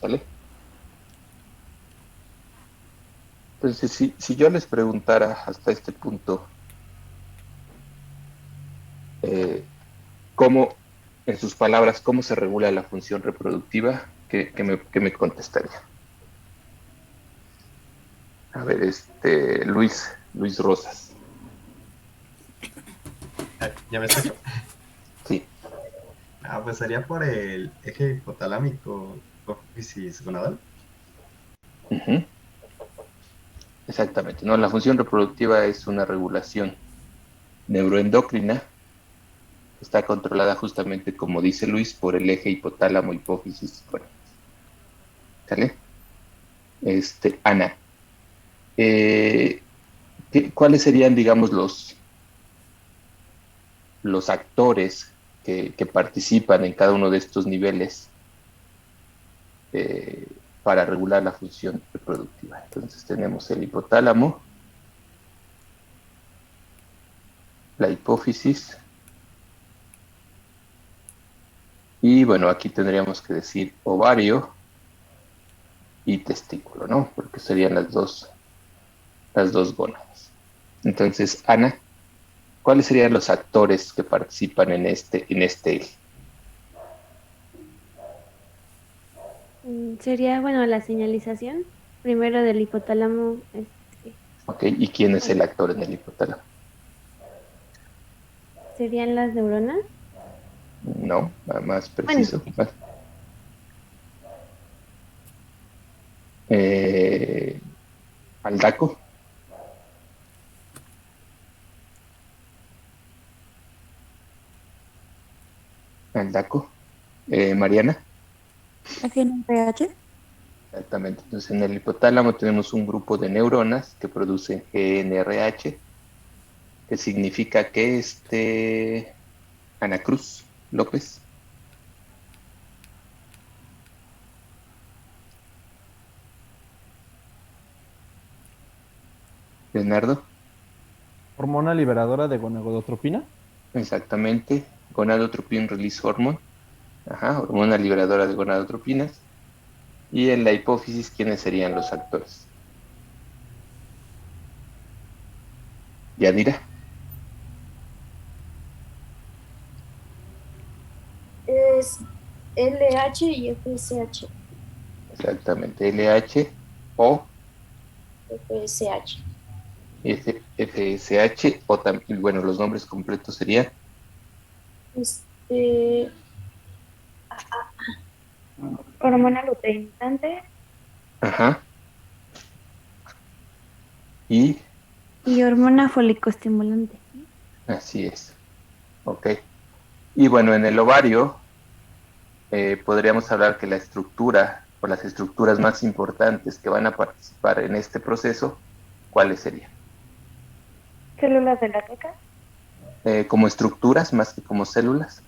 ¿Sale? Entonces, si yo les preguntara hasta este punto, eh, cómo, en sus palabras, cómo se regula la función reproductiva, ¿qué me contestaría? A ver, Luis Rosas. ¿Ya me escucho? Sí. Pues sería por el eje hipotalámico hipófisis gonadal. Ujú. Exactamente, ¿no? La función reproductiva es una regulación neuroendocrina, está controlada justamente, como dice Luis, por el eje hipotálamo hipófisis. Bueno, ¿sale? Ana, eh, ¿cuáles serían, digamos, los actores que participan en cada uno de estos niveles para regular la función reproductiva? Entonces tenemos el hipotálamo, la hipófisis, y bueno, aquí tendríamos que decir ovario y testículo, ¿no? Porque serían las dos gónadas. Entonces, Ana, ¿cuáles serían los actores que participan en este eje? Sería, bueno, la señalización, primero del hipotálamo, ¿Ok? ¿Y quién es el bueno, actor en el hipotálamo? serían las neuronas. No, más Bueno, preciso. Eh, Aldaco, Aldaco, Mariana. GNRH. Exactamente. Entonces, en el hipotálamo tenemos un grupo de neuronas que producen GNRH, que significa que Ana Cruz López, Leonardo, Hormona liberadora de gonadotropina. exactamente, gonadotropin release hormone, ajá, hormona liberadora de gonadotropinas. Y en la hipófisis, ¿quiénes serían los actores? Yadira, Es LH y FSH. exactamente, LH o FSH. FSH, o también, bueno, los nombres completos serían, Este, hormona luteinizante ajá, y y hormona folicoestimulante. así es, ok. Y bueno, en el ovario podríamos hablar que la estructura o las estructuras más importantes que van a participar en este proceso, ¿cuáles serían? Células de la teca, Como estructuras más que como células.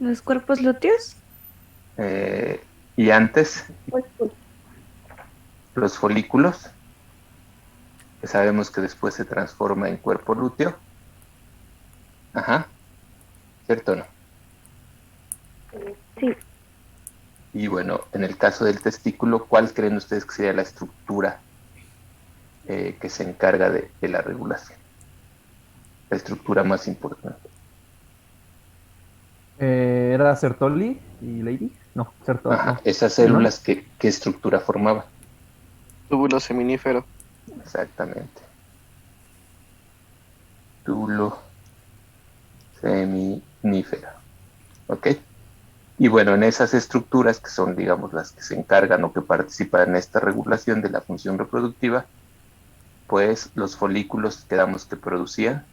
los cuerpos lúteos, Y antes, folículo. los folículos, que sabemos que después se transforma en cuerpo lúteo. Ajá, ¿cierto o no? sí, Y bueno, en el caso del testículo, ¿cuál creen ustedes que sería la estructura que se encarga de la regulación? La estructura más importante. Era Sertoli y Lady. No, Sertoli, Ajá, no. esas Sí, ¿no? células, ¿qué estructura formaban? Túbulo seminífero. Exactamente. Túbulo seminífero. ¿Ok? Y bueno, en esas estructuras que son, digamos, las que se encargan o que participan en esta regulación de la función reproductiva, pues los folículos quedamos que producían.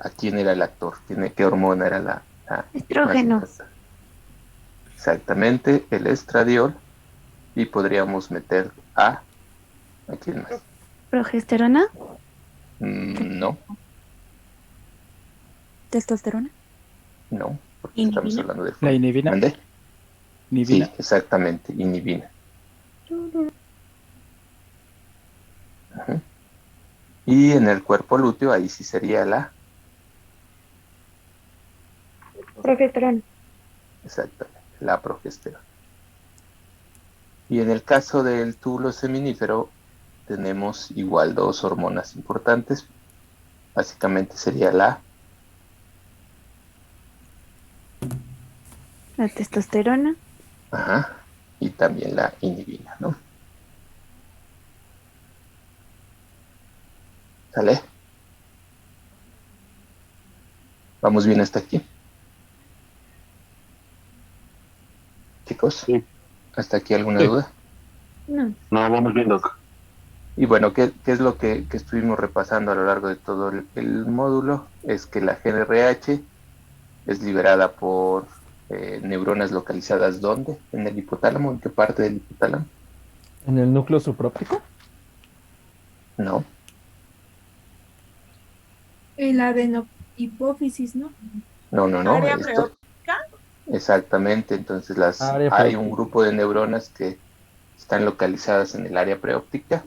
¿A quién era el actor? ¿Qué hormona era la más estrógeno, importante? Exactamente, el estradiol. Y podríamos meter ¿a quién más? progesterona, No, Testosterona. no, porque estamos Inhibina. hablando de La folículo. inhibina. ¿Mande? Inhibina. Sí, exactamente, inhibina. Ajá. Y en el cuerpo lúteo, ahí sí sería progesterona. exactamente, la progesterona. Y en el caso del túbulo seminífero tenemos igual dos hormonas importantes. Básicamente sería La testosterona. y también la inhibina, ¿no? ¿Sale? ¿Vamos bien hasta aquí? Chicos, Sí. ¿hasta aquí alguna Sí. duda? No. No, vamos bien, Doc. Y bueno, ¿qué es lo que estuvimos repasando a lo largo de todo el módulo? Es que la GnRH es liberada por neuronas localizadas ¿dónde? ¿En el hipotálamo? ¿En qué parte del hipotálamo? ¿En el núcleo subróptico? No, El adenohipófisis, ¿no? no. Área Esto, preóptica. exactamente. Entonces Área hay un preóptica. grupo de neuronas que están localizadas en el área preóptica,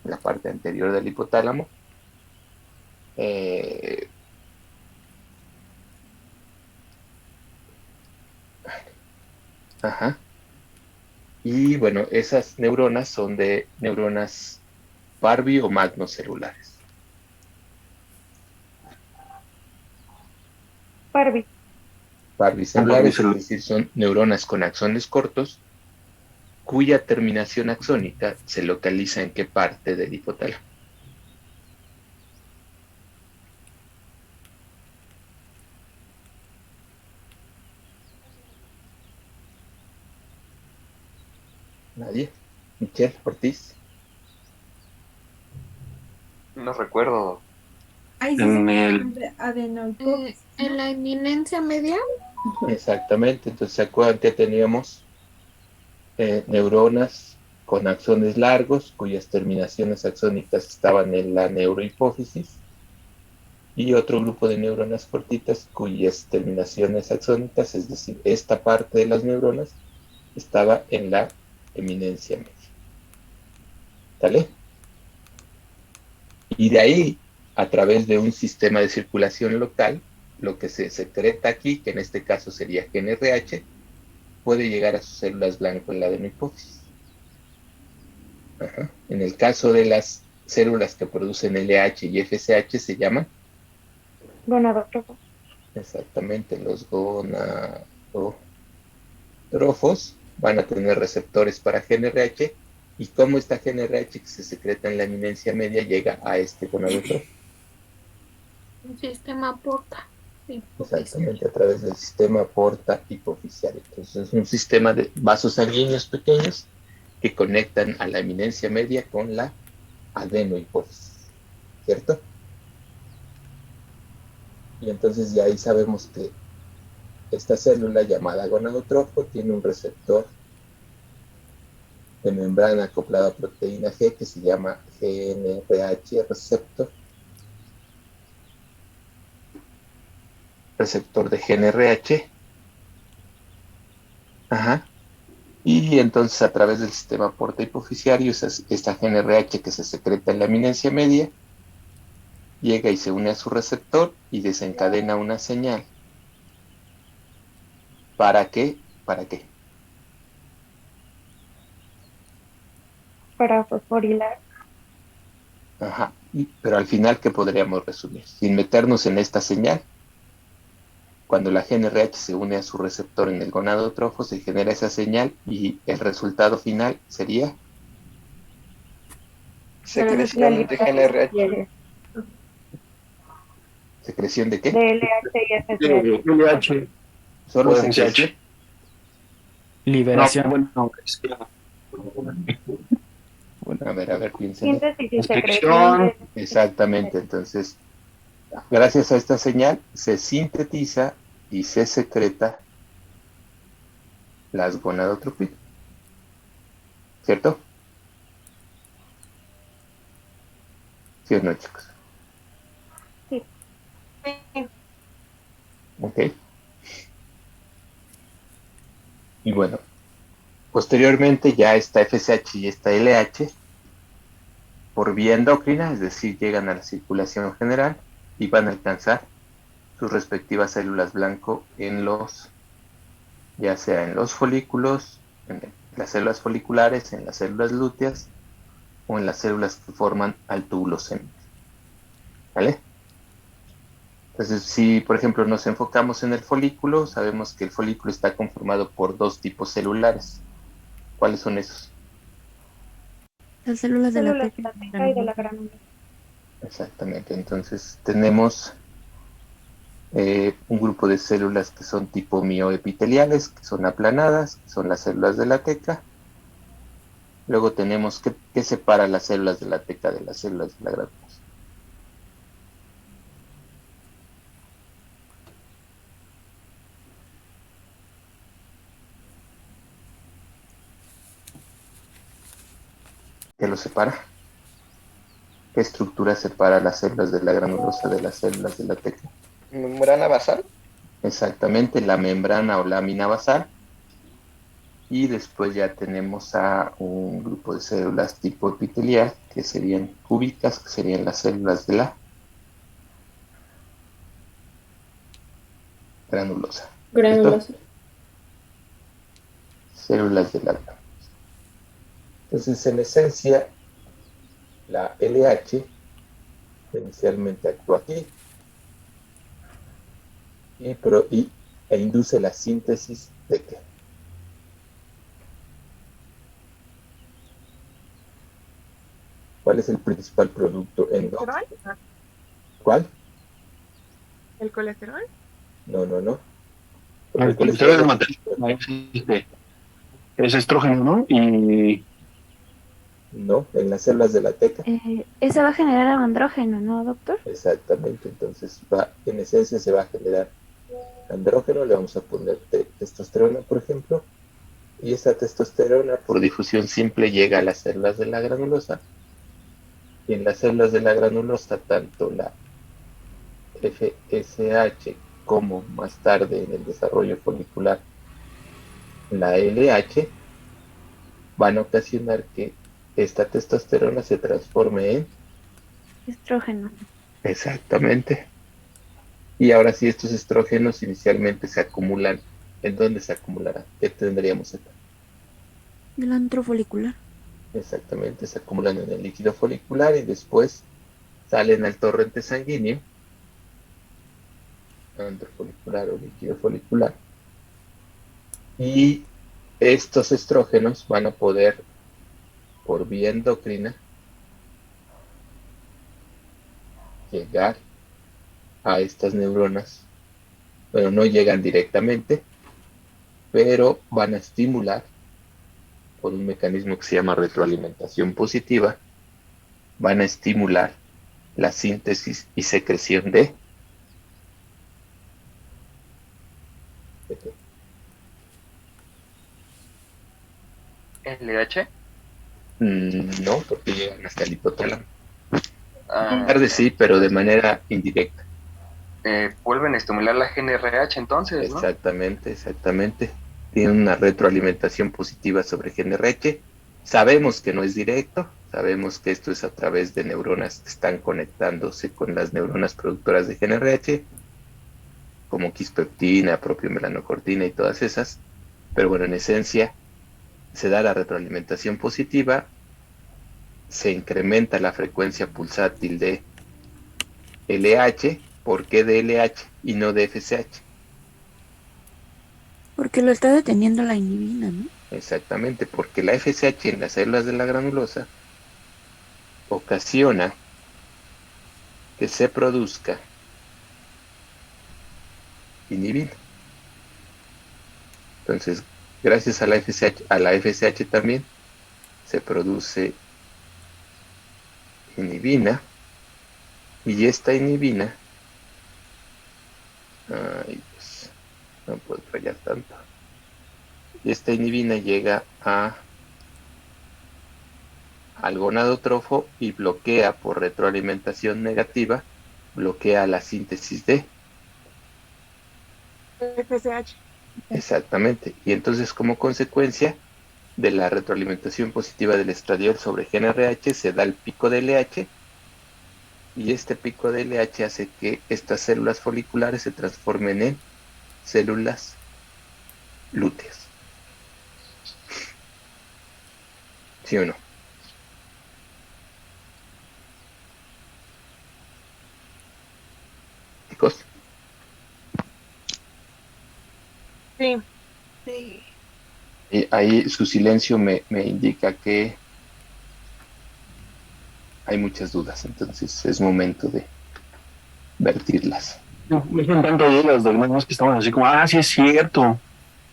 en la parte anterior del hipotálamo. Eh, ajá. Y bueno, esas neuronas son de neuronas Parvi o magnocelulares. Parvi. Parvicelulares, es decir, son neuronas con axones cortos cuya terminación axónica se localiza en qué parte del hipotálamo. ¿Nadie? ¿Michelle Ortiz? No recuerdo. Ahí sí En se el- encuentra adenohipófisis. En la eminencia media. Exactamente, entonces se acuerdan que teníamos neuronas con axones largos cuyas terminaciones axónicas estaban en la neurohipófisis y otro grupo de neuronas cortitas cuyas terminaciones axónicas, es decir, esta parte de las neuronas, estaba en la eminencia media. ¿Sale? Y de ahí, a través de un sistema de circulación local, lo que se secreta aquí, que en este caso sería GnRH, puede llegar a sus células blanco en la adenohipófisis. En el caso de las células que producen LH y FSH se llaman Gonadotropos. exactamente los gonadotrofos. Van a tener receptores para GnRH y cómo esta GnRH que se secreta en la eminencia media llega a este gonadotrófo. Un sistema porta. Exactamente, a través del sistema porta hipofisial. Entonces es un sistema de vasos sanguíneos pequeños que conectan a la eminencia media con la adenohipófisis, ¿cierto? Y entonces ya ahí sabemos que esta célula llamada gonadotrofo tiene un receptor de membrana acoplado a proteína G que se llama GnRH receptor de GnRH. Y entonces a través del sistema porta hipofisiario, esta GnRH que se secreta en la eminencia media, llega y se une a su receptor y desencadena una señal. ¿Para qué? ¿Para qué? Para fosforilar. Pero al final, ¿qué podríamos resumir? Sin meternos en esta señal, cuando la GnRH se une a su receptor en el gonadotrofo, se genera esa señal y el resultado final sería Secreción de GnRH. ¿secreción de qué? De LH y FSH. LH. Solo O secreción. FSH. Liberación. No, bueno, es que- A ver, piensen. Síntesis y Inscripción. secreción de... Exactamente, entonces, gracias a esta señal se sintetiza y se secreta las gonadotropinas, ¿cierto? ¿Sí o no, chicos? Sí. Ok. Y bueno, posteriormente ya esta FSH y esta LH por vía endocrina, es decir, llegan a la circulación general y van a alcanzar sus respectivas células blanco en los, ya sea en los folículos, en el las células foliculares, en las células lúteas o en las células que forman al túbulo seminal. ¿Vale? Entonces, si por ejemplo nos enfocamos en el folículo, sabemos que el folículo está conformado por dos tipos celulares. ¿Cuáles son esos? Las células de la Células de teca. la teca y de la grándula. Exactamente, entonces tenemos un grupo de células que son tipo mioepiteliales, que son aplanadas, que son las células de la teca. Luego tenemos que separa las células de la teca de las células de la grándula. ¿Qué lo separa? ¿Qué estructura separa las células de la granulosa de las células de la teca? Membrana basal. Exactamente, la membrana o lámina basal. Y después ya tenemos a un grupo de células tipo epitelial, que serían cúbicas, que serían las células de la granulosa. Granulosa. Células de la granulosa. Entonces, en esencia, la LH inicialmente actúa aquí e induce la síntesis de ¿qué? ¿Cuál es el principal producto endógeno? ¿Cuál? ¿El colesterol? No. El colesterol es materia, es estrógeno, ¿no? Y No, en las células de la teca. Esa va a generar andrógeno, ¿no, doctor? Exactamente, entonces en esencia se va a generar andrógeno, le vamos a poner testosterona, por ejemplo, y esa testosterona por difusión simple llega a las células de la granulosa, y en las células de la granulosa tanto la FSH como más tarde en el desarrollo folicular la LH van a ocasionar que esta testosterona se transforme en Estrógeno. exactamente. Y ahora sí, estos estrógenos inicialmente se acumulan. ¿En dónde se acumularán? ¿Qué tendríamos acá? El antro folicular. Exactamente, se acumulan en el líquido folicular y después salen al torrente sanguíneo, antro folicular o líquido folicular. Y estos estrógenos van a poder, por vía endocrina, llegar a estas neuronas. Bueno, no llegan directamente, pero van a estimular por un mecanismo que se llama retroalimentación positiva, van a estimular la síntesis y secreción de LH. no, porque llegan hasta el hipotálamo. Ah, Tarde sí, pero de manera indirecta. vuelven a estimular la GNRH entonces, ¿no? Exactamente. Tienen una retroalimentación positiva sobre GNRH. Sabemos que no es directo, sabemos que esto es a través de neuronas que están conectándose con las neuronas productoras de GNRH, como quispeptina, propiomelanocortina y todas esas. Pero bueno, en esencia, se da la retroalimentación positiva, se incrementa la frecuencia pulsátil de LH. ¿Por qué de LH y no de FSH? Porque lo está deteniendo la inhibina, ¿no? Exactamente, porque la FSH en las células de la granulosa ocasiona que se produzca inhibina. Entonces, gracias a la FSH también se produce inhibina, y esta inhibina, ay, pues, no puedo fallar tanto. Y esta inhibina llega al gonadotrofo y bloquea por retroalimentación negativa, bloquea la síntesis de FSH. exactamente. Y entonces, como consecuencia de la retroalimentación positiva del estradiol sobre GNRH, se da el pico de LH, y este pico de LH hace que estas células foliculares se transformen en células lúteas. ¿Sí o no? Chicos, Sí. Sí. ahí su silencio me indica que hay muchas dudas, entonces es momento de vertirlas. No son tanto dudas, de más que estamos así como, sí es cierto.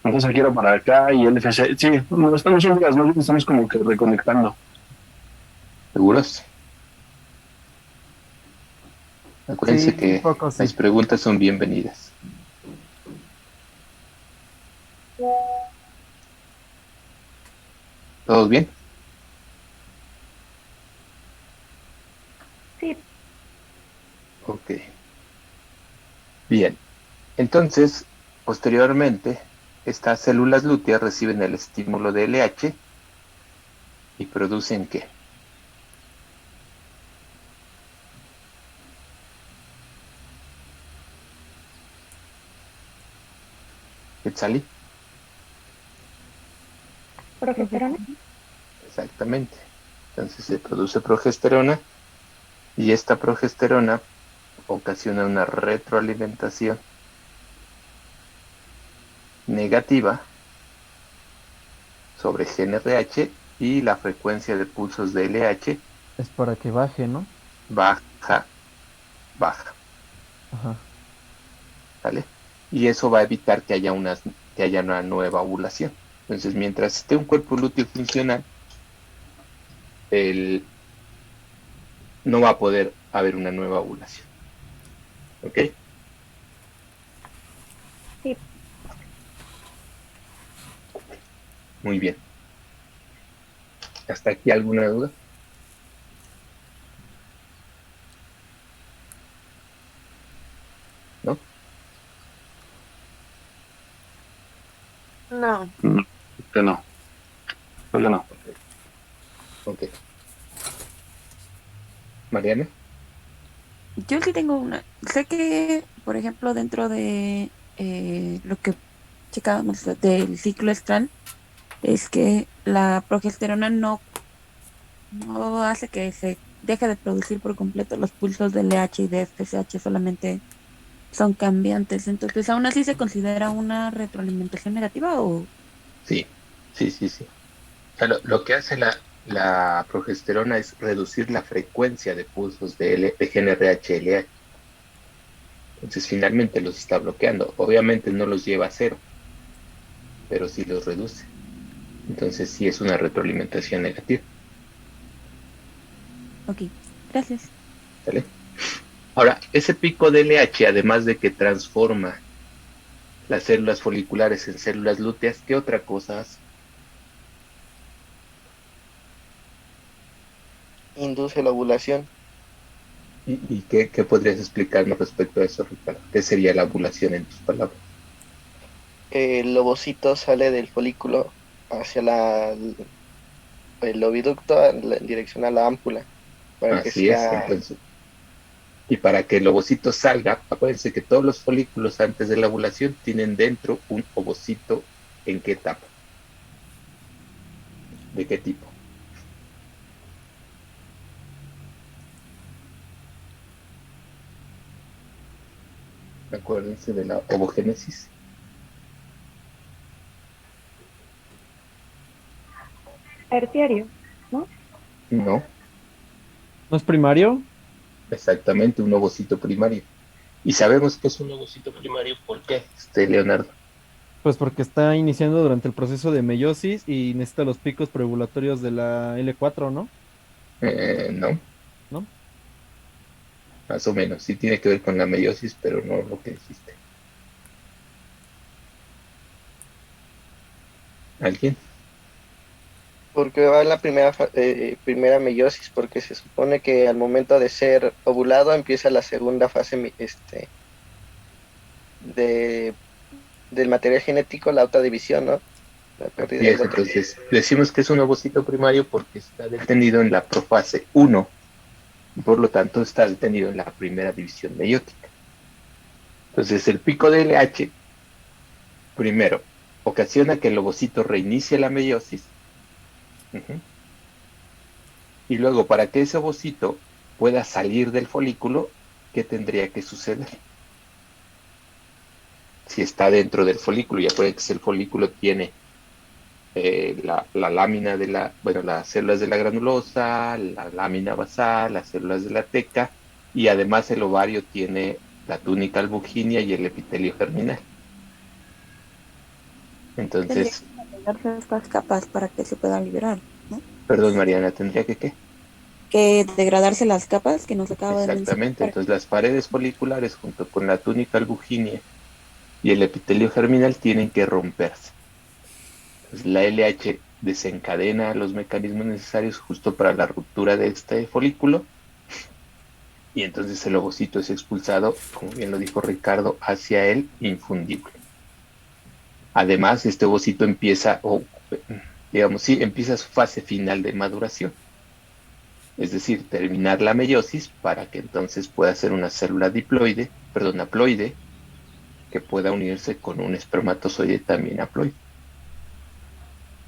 Entonces aquí era para acá y el FC. Sí, no estamos en dudas, ¿no? Estamos como que reconectando. ¿Seguros? Sí, Acuérdense un que poco sí. las preguntas son bienvenidas. ¿Todos bien? Sí. Ok. Bien. Entonces, posteriormente, estas células lúteas reciben el estímulo de LH y producen ¿qué? ¿Quetzalí? Progesterona. Exactamente. Entonces se produce progesterona y esta progesterona ocasiona una retroalimentación negativa sobre GnRH y la frecuencia de pulsos de LH Es para que baje, ¿no? baja, baja, Ajá. ¿vale? Y eso va a evitar que haya una nueva ovulación. Entonces, mientras esté un cuerpo lúteo funcional, no va a poder haber una nueva ovulación. ¿Ok? Sí. Muy bien. ¿Hasta aquí alguna duda? ¿No? No. Que no, creo que no. Ok. Mariana. Yo sí tengo una. Sé que, por ejemplo, dentro de lo que checábamos del ciclo estral, es que la progesterona no hace que se deje de producir por completo los pulsos de LH y de FSH, solamente son cambiantes. Entonces, ¿aún así se considera una retroalimentación negativa o...? Sí, sí, sí, sí. O sea, lo que hace la progesterona es reducir la frecuencia de pulsos de GnRH-LH. Entonces, finalmente los está bloqueando. Obviamente no los lleva a cero, pero sí los reduce. Entonces, sí es una retroalimentación negativa. Ok, gracias. ¿Sale? Ahora, ese pico de LH, además de que transforma las células foliculares en células lúteas, ¿qué otra cosa hace? Induce la ovulación. ¿Y qué podrías explicarnos respecto a eso, Ricardo? ¿Qué sería la ovulación en tus palabras? El ovocito sale del folículo hacia el oviducto en dirección a la ámpula para que Así es, sea. entonces. Y para que el ovocito salga, acuérdense que todos los folículos antes de la ovulación tienen dentro un ovocito. ¿En qué etapa? ¿De qué tipo? Acuérdense de la ovogénesis. Terciario, ¿no? No, ¿No es primario? exactamente, un ovocito primario. Y sabemos que es un ovocito primario, ¿por qué, Leonardo? Pues porque está iniciando durante el proceso de meiosis y necesita los picos preovulatorios de la L4, ¿no? No, ¿No? más o menos. Sí tiene que ver con la meiosis, pero no lo que dijiste. ¿Alguien? Porque va en la primera meiosis, porque se supone que al momento de ser ovulado empieza la segunda fase de, del material genético, la otra división, ¿no? La pérdida Así del es, lote. entonces decimos que es un ovocito primario porque está detenido en la profase 1 y por lo tanto está detenido en la primera división meiótica. Entonces el pico de LH, primero, ocasiona que el ovocito reinicie la meiosis. Y luego, para que ese ovocito pueda salir del folículo, ¿qué tendría que suceder? Si está dentro del folículo, ya puede que si el folículo tiene la lámina de bueno, las células de la granulosa, la lámina basal, las células de la teca, y además el ovario tiene la túnica albuginea y el epitelio germinal. Tendría Entonces, que agregarse estas capas para que se puedan liberar, ¿no? perdón, Mariana, ¿tendría que qué? Que degradarse las capas que nos acaba de mencionar Exactamente, para entonces las paredes foliculares junto con la túnica albuginea y el epitelio germinal tienen que romperse. Entonces, la LH desencadena los mecanismos necesarios justo para la ruptura de este folículo y entonces el ovocito es expulsado, como bien lo dijo Ricardo, hacia el infundible. Además, este ovocito empieza, o digamos, sí, empieza su fase final de maduración, es decir, terminar la meiosis para que entonces pueda ser una célula diploide, perdón, haploide, que pueda unirse con un espermatozoide también haploide.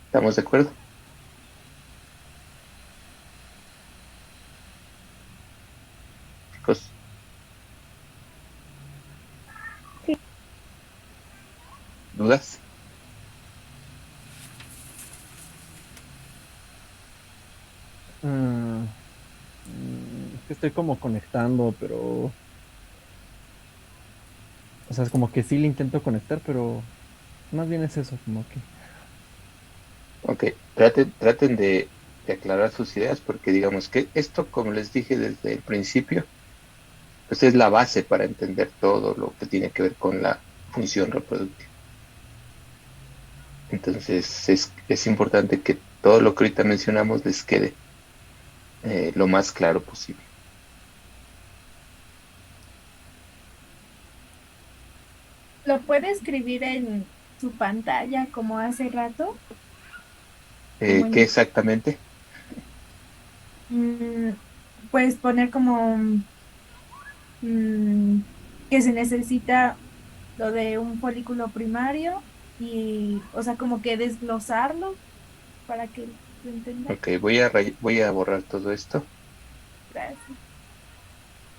¿Estamos de acuerdo? Chicos, ¿dudas? Es que estoy como conectando, pero... O sea, es como que sí le intento conectar, pero más bien es eso, como que... Ok, traten de aclarar sus ideas porque digamos que esto, como les dije desde el principio, pues es la base para entender todo lo que tiene que ver con la función reproductiva. Entonces es importante que todo lo que ahorita mencionamos les quede lo más claro posible. ¿Lo puede escribir en su pantalla como hace rato? Como ¿Qué en, exactamente? mm, puedes poner como mm, que se necesita lo de un folículo primario y, o sea, como que desglosarlo para que lo entienda. Ok, voy a borrar todo esto Gracias.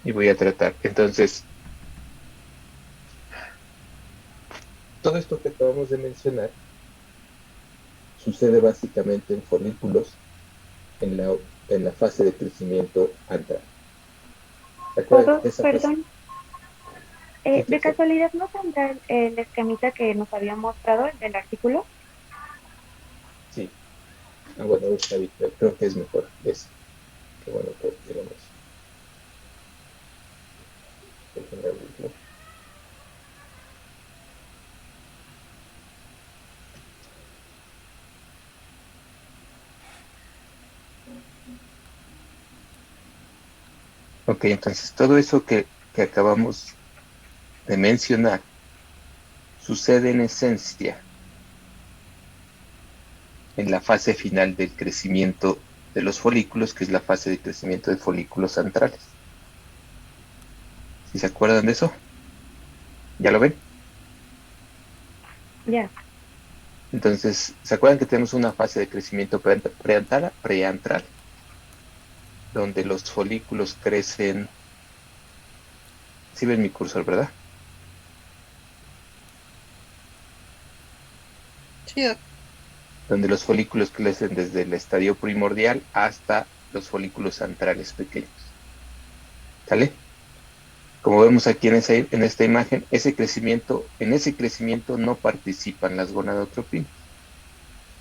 y voy a tratar. Entonces, todo esto que acabamos de mencionar sucede básicamente en folículos en la fase de crecimiento antral. ¿Se acuerdan ¿Puedo, de esa fase? perdón, Sí, de sí. casualidad no tendrá el esquemita que nos había mostrado, el del artículo? Sí. Ah, bueno, está bien, pero creo que es mejor ese. Qué bueno que lo mencioné. Déjenme abrirlo. Ok, entonces todo eso que acabamos de mencionar sucede en esencia en la fase final del crecimiento de los folículos, que es la fase de crecimiento de folículos centrales. ¿Sí se acuerdan de eso? ¿Ya lo ven? Ya. Entonces, ¿se acuerdan que tenemos una fase de crecimiento preantral, donde los folículos crecen? ¿Sí ven mi cursor, verdad? Sí, Donde los folículos crecen desde el estadio primordial hasta los folículos centrales pequeños. ¿Sale? Como vemos aquí en esta imagen, en ese crecimiento no participan las gonadotropinas.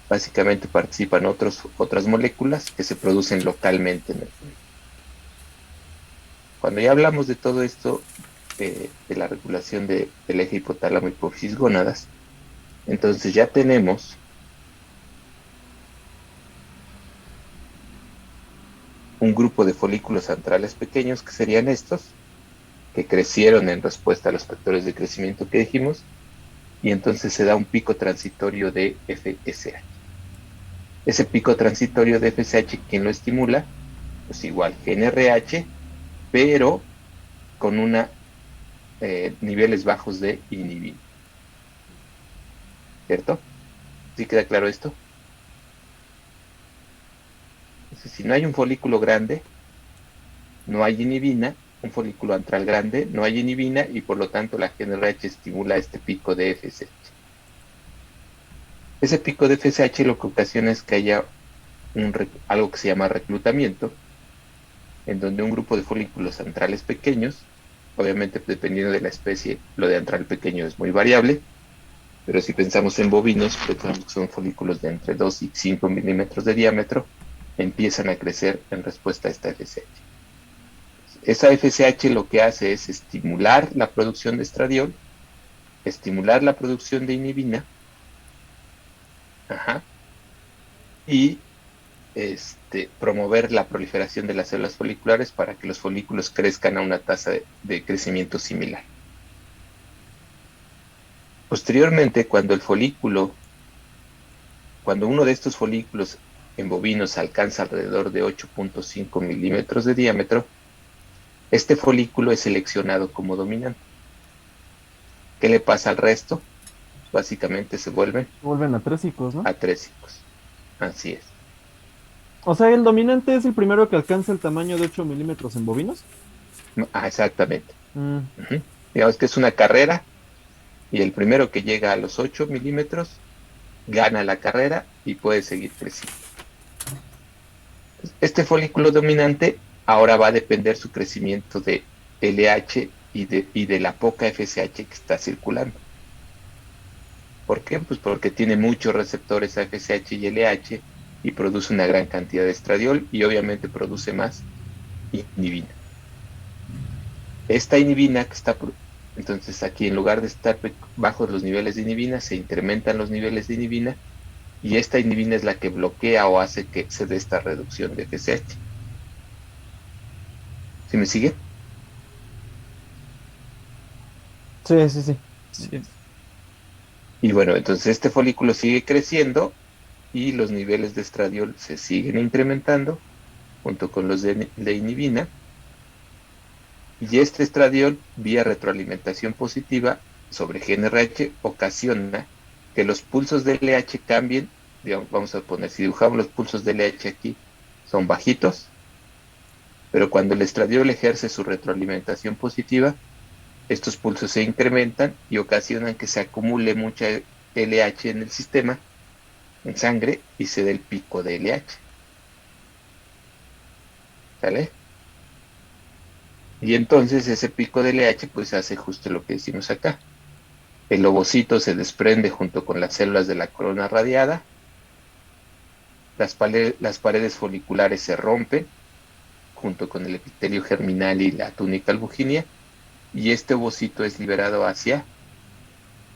Básicamente participan otras moléculas que se producen localmente en el folículo. Cuando ya hablamos de todo esto, de la regulación del eje hipotálamo hipófisis gónadas, entonces ya tenemos un grupo de folículos centrales pequeños que serían estos, que crecieron en respuesta a los factores de crecimiento que dijimos, y entonces se da un pico transitorio de FSH. Ese pico transitorio de FSH, ¿quién lo estimula? Pues igual, GNRH, pero con niveles bajos de inhibina. ¿Cierto? ¿Sí queda claro esto? Entonces, si no hay un folículo grande, no hay inhibina, un folículo antral grande, no hay inhibina y por lo tanto la GNRH estimula este pico de FSH. Ese pico de FSH lo que ocasiona es que haya algo que se llama reclutamiento, en donde un grupo de folículos antrales pequeños, obviamente dependiendo de la especie, lo de antral pequeño es muy variable, pero si pensamos en bovinos, pensamos que son folículos de entre 2 y 5 milímetros de diámetro, empiezan a crecer en respuesta a esta FSH. Esa FSH lo que hace es estimular la producción de estradiol, estimular la producción de inhibina, y promover la proliferación de las células foliculares para que los folículos crezcan a una tasa de crecimiento similar. Posteriormente, cuando uno de estos folículos en bovinos alcanza alrededor de 8.5 milímetros de diámetro, este folículo es seleccionado como dominante. ¿Qué le pasa al resto? Básicamente se vuelven atrésicos, ¿no? Atrésicos. Así es. O sea, el dominante es el primero que alcanza el tamaño de 8 milímetros en bovinos. Exactamente. Digamos que es una carrera y el primero que llega a los 8 milímetros gana la carrera y puede seguir creciendo. Este folículo dominante ahora va a depender su crecimiento de LH y de la poca FSH que está circulando. ¿Por qué? Pues porque tiene muchos receptores a FSH y LH y produce una gran cantidad de estradiol y obviamente produce más inhibina. Esta inhibina que está... Entonces aquí en lugar de estar bajos los niveles de inhibina, se incrementan los niveles de inhibina y esta inhibina es la que bloquea o hace que se dé esta reducción de FSH. ¿Sí me sigue? Sí. Y bueno, entonces este folículo sigue creciendo y los niveles de estradiol se siguen incrementando junto con los de inhibina. Y este estradiol, vía retroalimentación positiva sobre GNRH, ocasiona que los pulsos de LH cambien. Digamos, vamos a poner, si dibujamos los pulsos de LH aquí, son bajitos, pero cuando el estradiol ejerce su retroalimentación positiva, estos pulsos se incrementan y ocasionan que se acumule mucha LH en el sistema, en sangre, y se dé el pico de LH. ¿Sale? Y entonces ese pico de LH pues hace justo lo que decimos acá. El ovocito se desprende junto con las células de la corona radiada, las paredes foliculares se rompen junto con el epitelio germinal y la túnica albuginea, y este ovocito es liberado hacia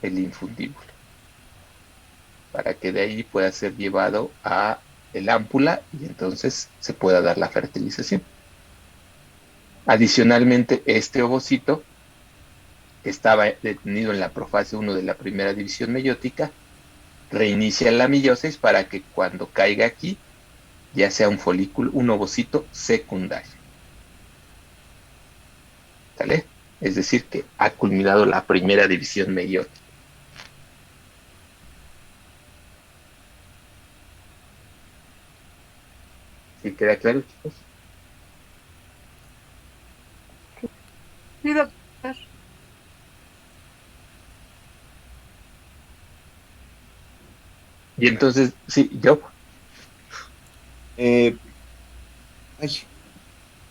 el linfundíbulo para que de ahí pueda ser llevado a el ámpula y entonces se pueda dar la fertilización. Adicionalmente, este ovocito estaba detenido en la profase 1 de la primera división meiótica, reinicia la meiosis para que cuando caiga aquí ya sea un folículo, un ovocito secundario. ¿Sale? Es decir, que ha culminado la primera división meiótica. ¿Sí queda claro, chicos? Sí, doctor. Y entonces, sí, yo.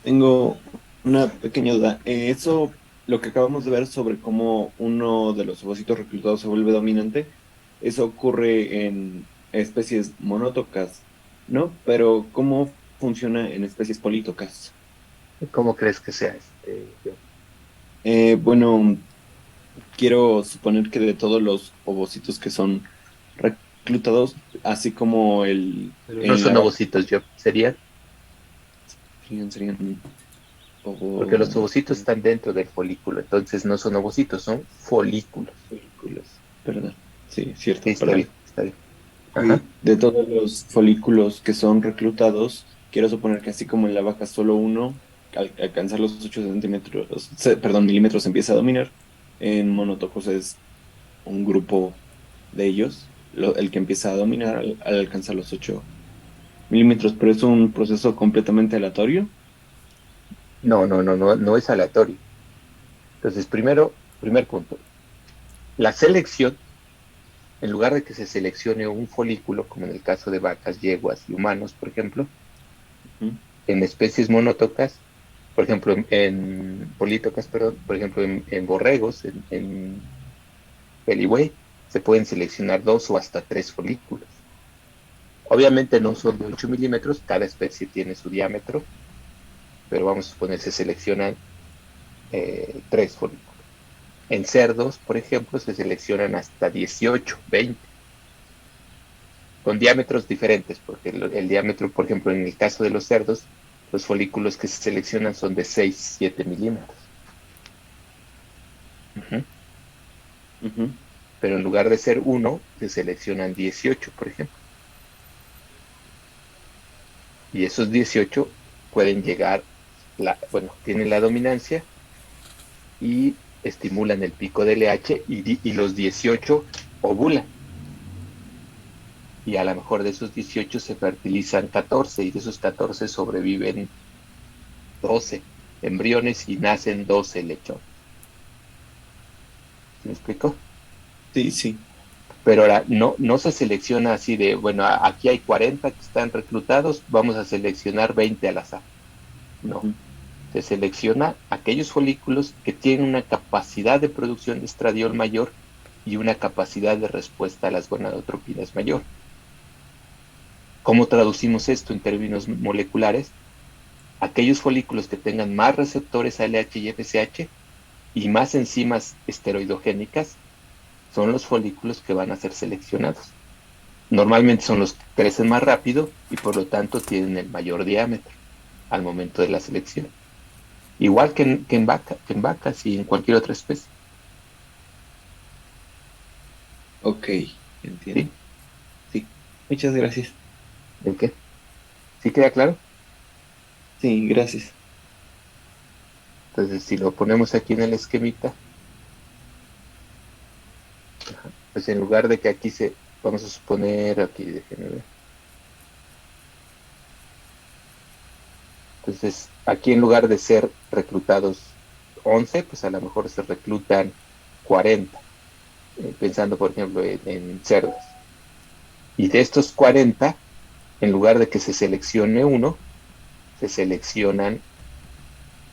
Tengo una pequeña duda. Eso, lo que acabamos de ver sobre cómo uno de los ovocitos reclutados se vuelve dominante, eso ocurre en especies monotócas, ¿no? Pero ¿cómo funciona en especies polítócas? ¿Cómo crees que sea yo? Bueno, quiero suponer que de todos los ovocitos que son reclutados, así como el... No son ovocitos, yo. ¿Serían? Serían porque los ovocitos están dentro del folículo, entonces no son ovocitos, son folículos. Perdón, sí, cierto. Sí, está bien. Ajá. De todos los folículos que son reclutados, quiero suponer que así como en la vaca solo uno, al alcanzar los 8 milímetros empieza a dominar, en monotocos es un grupo de ellos, el que empieza a dominar al alcanzar los 8 milímetros, pero es un proceso completamente aleatorio. No es aleatorio. Entonces, primer punto, la selección, en lugar de que se seleccione un folículo, como en el caso de vacas, yeguas y humanos, por ejemplo, en especies monótocas, por ejemplo, en polítocas, perdón, por ejemplo, en borregos, en peligüey, se pueden seleccionar 2 o hasta 3 folículos. Obviamente no son de 8 milímetros, cada especie tiene su diámetro, pero vamos a suponer se seleccionan 3 folículos. En cerdos, por ejemplo, se seleccionan hasta 18, 20, con diámetros diferentes, porque el diámetro, por ejemplo, en el caso de los cerdos, los folículos que se seleccionan son de 6, 7 milímetros. Pero en lugar de ser 1, se seleccionan 18, por ejemplo. Y esos 18 pueden llegar, tienen la dominancia y estimulan el pico del LH y los 18 ovulan. Y a lo mejor de esos 18 se fertilizan 14 y de esos 14 sobreviven 12 embriones y nacen 12 lechones. ¿Me explico? Sí. Pero ahora no se selecciona así de, bueno, aquí hay 40 que están reclutados, vamos a seleccionar 20 al azar. No. Se selecciona aquellos folículos que tienen una capacidad de producción de estradiol mayor y una capacidad de respuesta a las gonadotropinas mayor. ¿Cómo traducimos esto en términos moleculares? Aquellos folículos que tengan más receptores ALH y FSH y más enzimas esteroidogénicas son los folículos que van a ser seleccionados. Normalmente son los que crecen más rápido y por lo tanto tienen el mayor diámetro al momento de la selección. Igual que en vacas y en cualquier otra especie. Ok, entiendo. Sí. Muchas gracias. ¿De qué? ¿Sí queda claro? Sí, gracias. Entonces, si lo ponemos aquí en el esquemita, pues en lugar de que aquí vamos a suponer, aquí, déjenme ver. Entonces, aquí en lugar de ser reclutados 11, pues a lo mejor se reclutan 40, pensando por ejemplo en cerdos. Y de estos 40, en lugar de que se seleccione uno, se seleccionan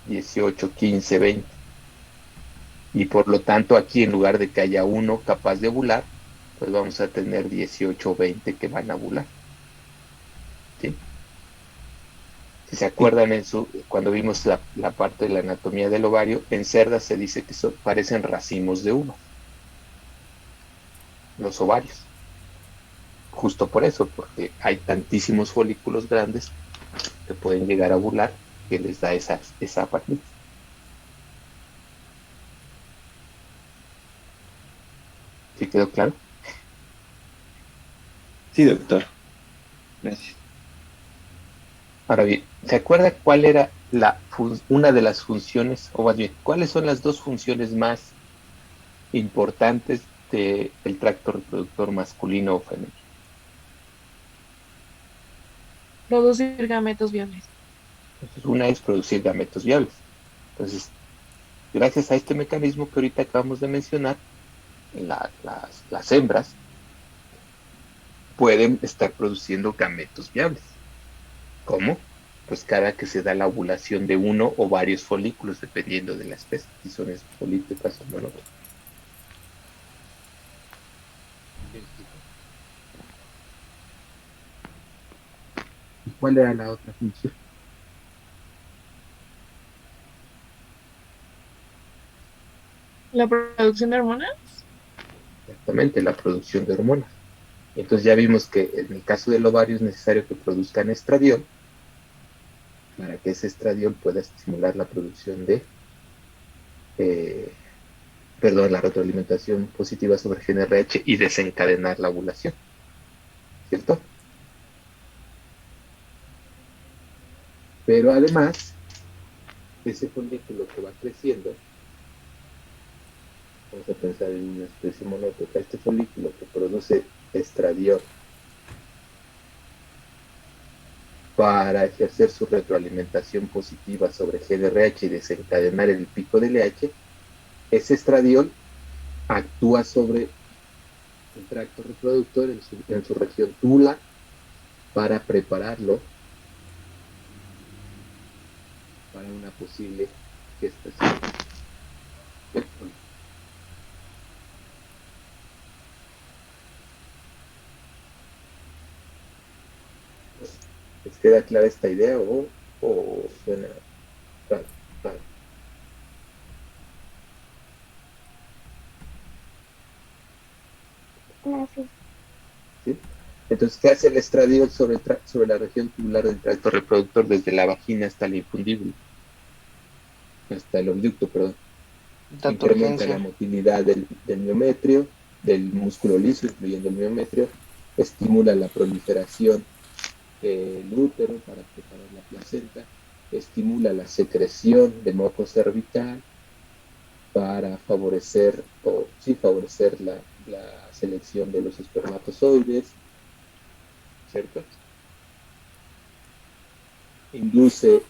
18, 15, 20. Y por lo tanto aquí en lugar de que haya uno capaz de ovular, pues vamos a tener 18 o 20 que van a ovular. ¿Sí? Si se acuerdan cuando vimos la parte de la anatomía del ovario, en cerdas se dice que parecen racimos de uvas, los ovarios. Justo por eso, porque hay tantísimos folículos grandes que pueden llegar a ovular que les da esa apariencia. ¿Sí quedó claro? Sí, doctor. Gracias. Ahora bien, ¿se acuerda cuál era una de las funciones, o más bien, cuáles son las dos funciones más importantes del tracto reproductor masculino o femenino? Producir gametos viables. Entonces, una es producir gametos viables. Entonces, gracias a este mecanismo que ahorita acabamos de mencionar, las hembras pueden estar produciendo gametos viables. ¿Cómo? Pues cada que se da la ovulación de uno o varios folículos, dependiendo de la especie, si son políticas o monóticas. ¿Y cuál era la otra función? La producción de hormonas. Exactamente, la producción de hormonas. Entonces ya vimos que en el caso del ovario es necesario que produzcan estradiol para que ese estradiol pueda estimular la producción la retroalimentación positiva sobre GnRH y desencadenar la ovulación. ¿Cierto? Pero además, ese folículo que va creciendo, vamos a pensar en una especie monótica, este folículo que produce estradiol para ejercer su retroalimentación positiva sobre GDRH y desencadenar el pico de LH, ese estradiol actúa sobre el tracto reproductor en su región tubular para prepararlo para una posible gestación. ¿Les queda clara esta idea o suena raro? Gracias. ¿Sí? Entonces, ¿qué hace el estradiol sobre la región tubular del tracto reproductor desde la vagina hasta el infundíbulo? Hasta el oviducto, perdón. Da Incrementa turgencia. la motilidad del miometrio, del músculo liso, incluyendo el miometrio, estimula la proliferación del útero para preparar la placenta, estimula la secreción de moco cervical para favorecer la selección de los espermatozoides, ¿cierto? Induce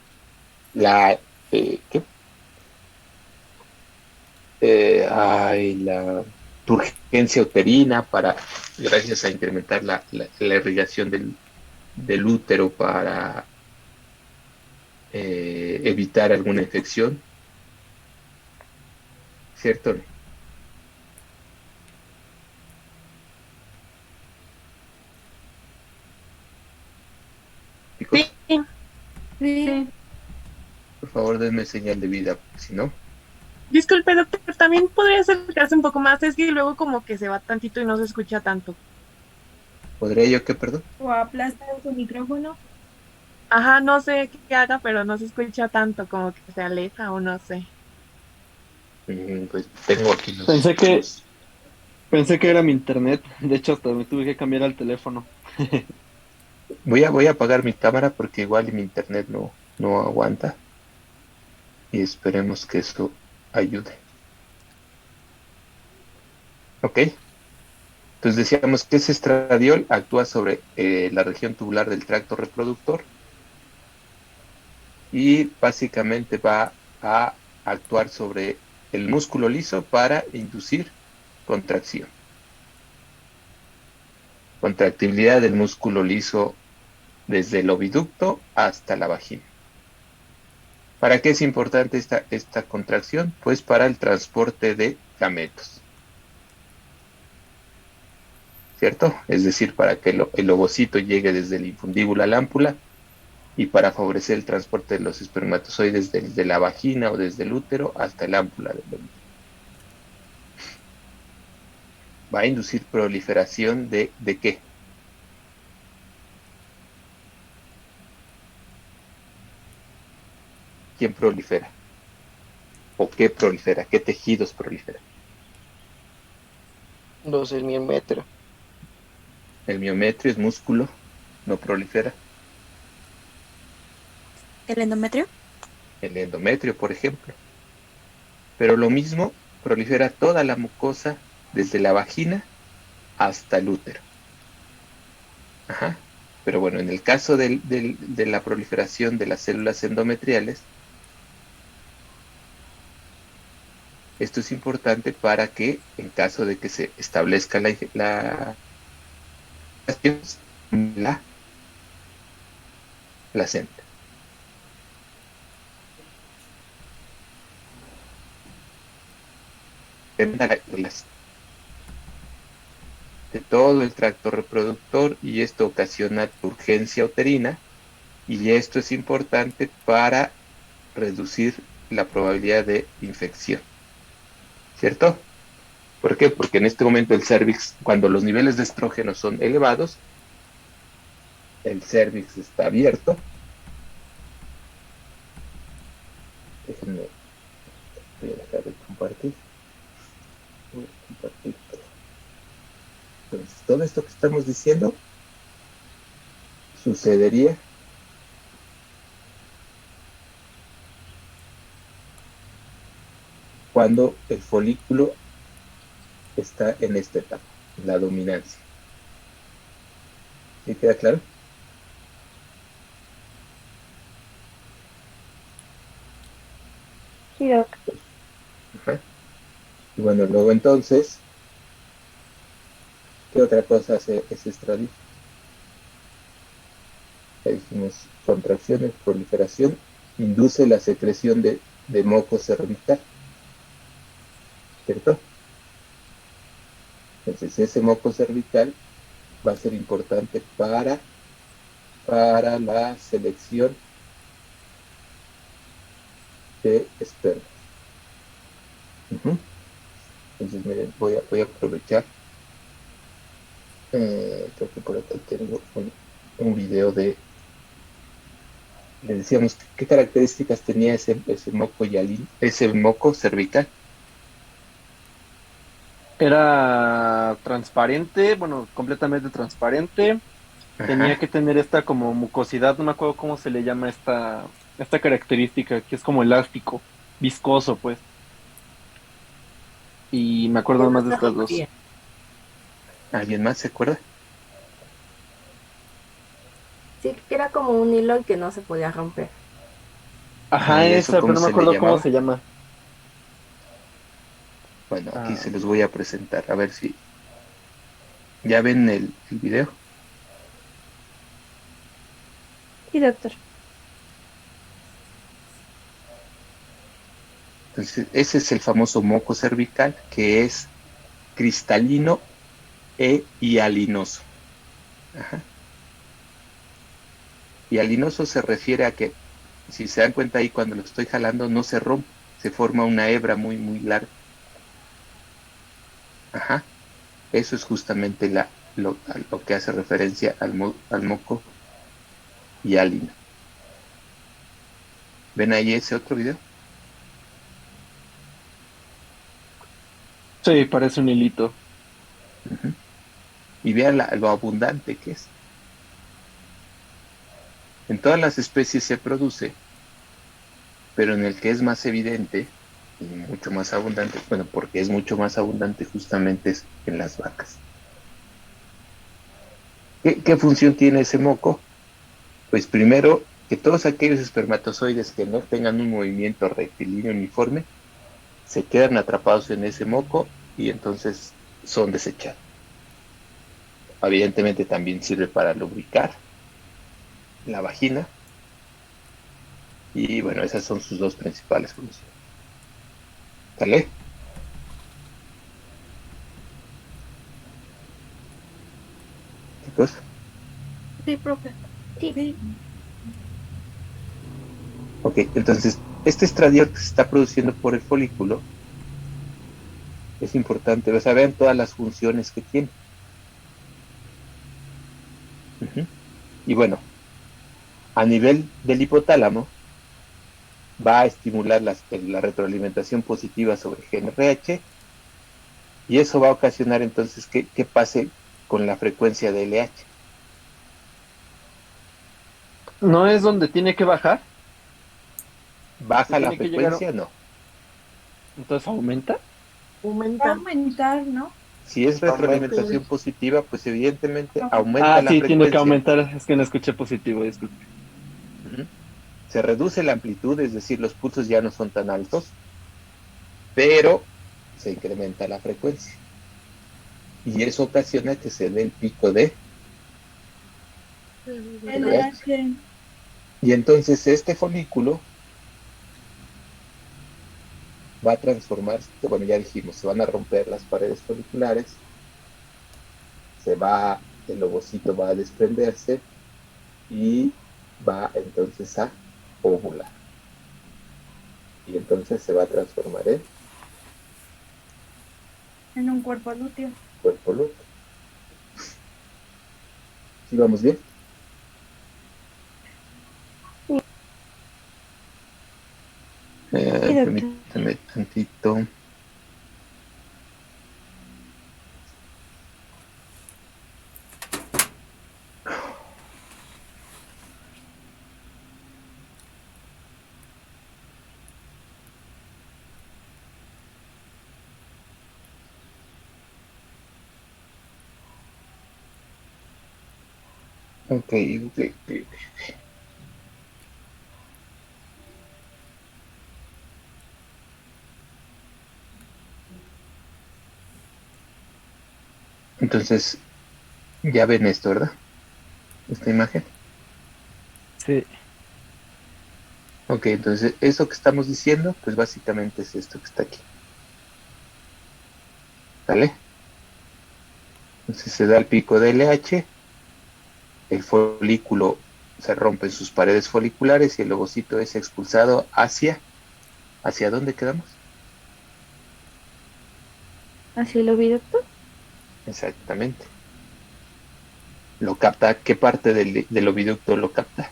la la turgencia uterina gracias a incrementar la irrigación del útero para evitar alguna infección, ¿cierto? Chicos, Sí. Sí. por favor denme señal de vida, porque si no, Disculpe, doctor, también podría acercarse un poco más. Es que luego como que se va tantito y no se escucha tanto. ¿podría yo qué, perdón? O aplasta su micrófono. Ajá, no sé qué haga, pero no se escucha tanto, como que se aleja o no sé. Pues tengo aquí Pensé que era mi internet. De hecho, hasta me tuve que cambiar al teléfono. Voy a apagar mi cámara porque igual mi internet no aguanta y esperemos que eso ayude. Ok. Entonces decíamos que ese estradiol actúa sobre la región tubular del tracto reproductor y básicamente va a actuar sobre el músculo liso para inducir contracción. Contractibilidad del músculo liso desde el oviducto hasta la vagina. ¿Para qué es importante esta contracción? Pues para el transporte de gametos. ¿Cierto? Es decir, para que el ovocito llegue desde el infundíbulo a la ámpula y para favorecer el transporte de los espermatozoides desde la vagina o desde el útero hasta el ámpula del óvulo. Va a inducir proliferación ¿de qué? ¿Quién prolifera? ¿O qué prolifera? ¿Qué tejidos proliferan? Los del miometrio. El miometrio es músculo, no prolifera. ¿El endometrio? El endometrio, por ejemplo. Pero lo mismo prolifera toda la mucosa desde la vagina hasta el útero. Ajá. Pero bueno, en el caso de la proliferación de las células endometriales, esto es importante para que, en caso de que se establezca la placenta. De todo el tracto reproductor y esto ocasiona turgencia uterina y esto es importante para reducir la probabilidad de infección. ¿Cierto? ¿Por qué? Porque en este momento el cérvix, cuando los niveles de estrógeno son elevados, el cérvix está abierto. Déjenme, voy a dejar de compartir. Voy a compartir todo. Entonces, todo esto que estamos diciendo sucedería cuando el folículo está en esta etapa, la dominancia. ¿Sí queda claro? Sí, doc. Ajá. Y bueno, luego entonces, ¿qué otra cosa hace ese estradio? Ya dijimos contracciones, proliferación, induce la secreción de moco cervical, ¿cierto? Entonces ese moco cervical va a ser importante para la selección de espermas. Ujú. Entonces, miren, voy a aprovechar. Creo que por acá tengo un video le decíamos, ¿qué características tenía ese moco ese moco cervical? Era transparente, bueno, completamente transparente. Tenía Ajá. que tener esta como mucosidad, no me acuerdo cómo se le llama esta característica, que es como elástico, viscoso, pues. Y me acuerdo más de estas dos. ¿Alguien más se acuerda? Sí, que era como un hilo y que no se podía romper. Ah, Ajá, ¿y eso esa, pero cómo no me se le acuerdo cómo llamaba? se llama. Bueno, aquí Ah, se los voy a presentar, a ver si ya ven el video. Sí, doctor. Entonces, ese es el famoso moco cervical, que es cristalino e hialinoso. Ajá. Hialinoso se refiere a que, si se dan cuenta ahí, cuando lo estoy jalando, no se rompe, se forma una hebra muy, muy larga. Ajá. Eso es justamente a lo que hace referencia al moco hialino. ¿Ven ahí ese otro video? sí, parece un hilito. Ujú. Y vean lo abundante que es. En todas las especies se produce, pero en el que es más evidente y mucho más abundante, bueno, porque es mucho más abundante justamente es en las vacas. ¿Qué función tiene ese moco? Pues primero, que todos aquellos espermatozoides que no tengan un movimiento rectilíneo uniforme se quedan atrapados en ese moco y entonces son desechados. Evidentemente también sirve para lubricar la vagina y bueno, esas son sus dos principales funciones. ¿Sale? Chicos. Sí, profe. Sí. Ok, entonces, este estradiol que se está produciendo por el folículo es importante, o sea, vean todas las funciones que tiene. Ujú. Y bueno, a nivel del hipotálamo, va a estimular la retroalimentación positiva sobre GnRH y eso va a ocasionar entonces que pase con la frecuencia de LH. ¿No es donde tiene que bajar? ¿Se ¿Baja la tiene que llegar, frecuencia? No. entonces aumenta? Va a aumentar, ¿no? Si es Aumenta. retroalimentación positiva, pues evidentemente aumenta Ah, la sí, tiene que frecuencia. aumentar, es que no escuché positivo, disculpe. Ujú. Se reduce la amplitud, es decir, los pulsos ya no son tan altos, pero se incrementa la frecuencia. Y eso ocasiona que se dé el pico de LH. LH. Y entonces este folículo va a transformarse, bueno, ya dijimos, se van a romper las paredes foliculares, el ovocito va a desprenderse y va entonces a ovular. Y entonces se va a transformar en En un cuerpo lúteo. cuerpo lúteo. ¿Sí vamos bien? Sí, doctor. Permítame tantito. Ok, ok, ok. Entonces, ya ven esto, ¿verdad? Esta imagen. Sí. Ok, entonces eso que estamos diciendo, pues básicamente es esto que está aquí. ¿Vale? Entonces se da el pico de LH, el folículo se rompe en sus paredes foliculares y el ovocito es expulsado ¿hacia dónde quedamos? ¿Hacia el oviducto? Exactamente. Lo capta, ¿qué parte del oviducto lo capta?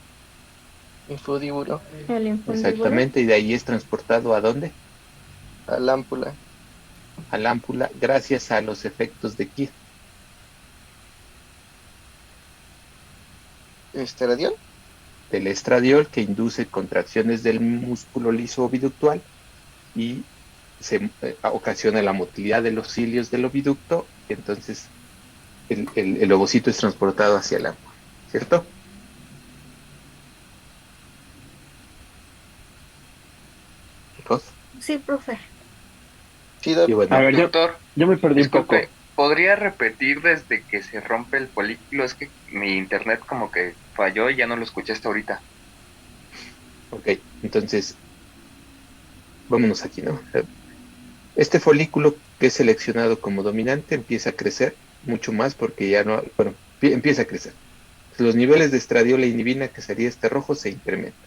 Infundíbulo. El infundíbulo. Exactamente, y de ahí es transportado ¿a dónde? A la ámpula. A la ámpula, gracias a los efectos de Kidd. ¿Estradiol? Del estradiol, que induce contracciones del músculo liso oviductual y ocasiona la motilidad de los cilios del oviducto, y entonces el ovocito es transportado hacia el ámpula, ¿cierto? ¿Ros? Sí, profe. Sí, Y bueno, A ver, Doctor, yo me perdí un poco. disculpe, ¿podría repetir desde que se rompe el folículo? Es que mi internet como que falló y ya no lo escuché hasta ahorita. ok, entonces, vámonos aquí, ¿no? Este folículo que es seleccionado como dominante empieza a crecer mucho más porque ya no, bueno, empieza a crecer. Los niveles de estradiol e inhibina, que sería este rojo, se incrementan.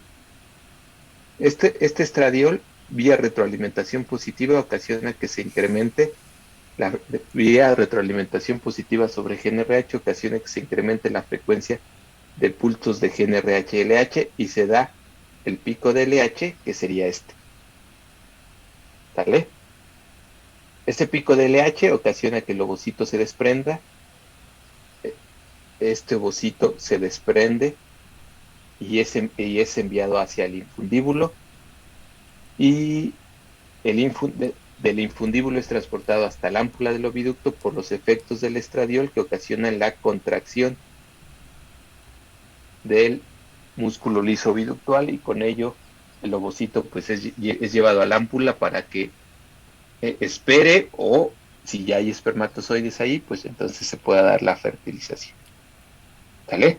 Este estradiol, vía retroalimentación positiva, ocasiona que se incremente la vía retroalimentación positiva sobre GNRH, ocasiona que se incremente la frecuencia de pulsos de GNRH-LH y se da el pico de LH, que sería este. ¿Vale? Este pico de LH ocasiona que el ovocito se desprenda. Este ovocito se desprende y es enviado hacia el infundíbulo. Y del infundíbulo es transportado hasta la ámpula del oviducto por los efectos del estradiol que ocasionan la contracción del músculo liso oviductual, y con ello el ovocito pues es llevado a la ámpula para que espere, o si ya hay espermatozoides ahí, pues entonces se pueda dar la fertilización. ¿Vale?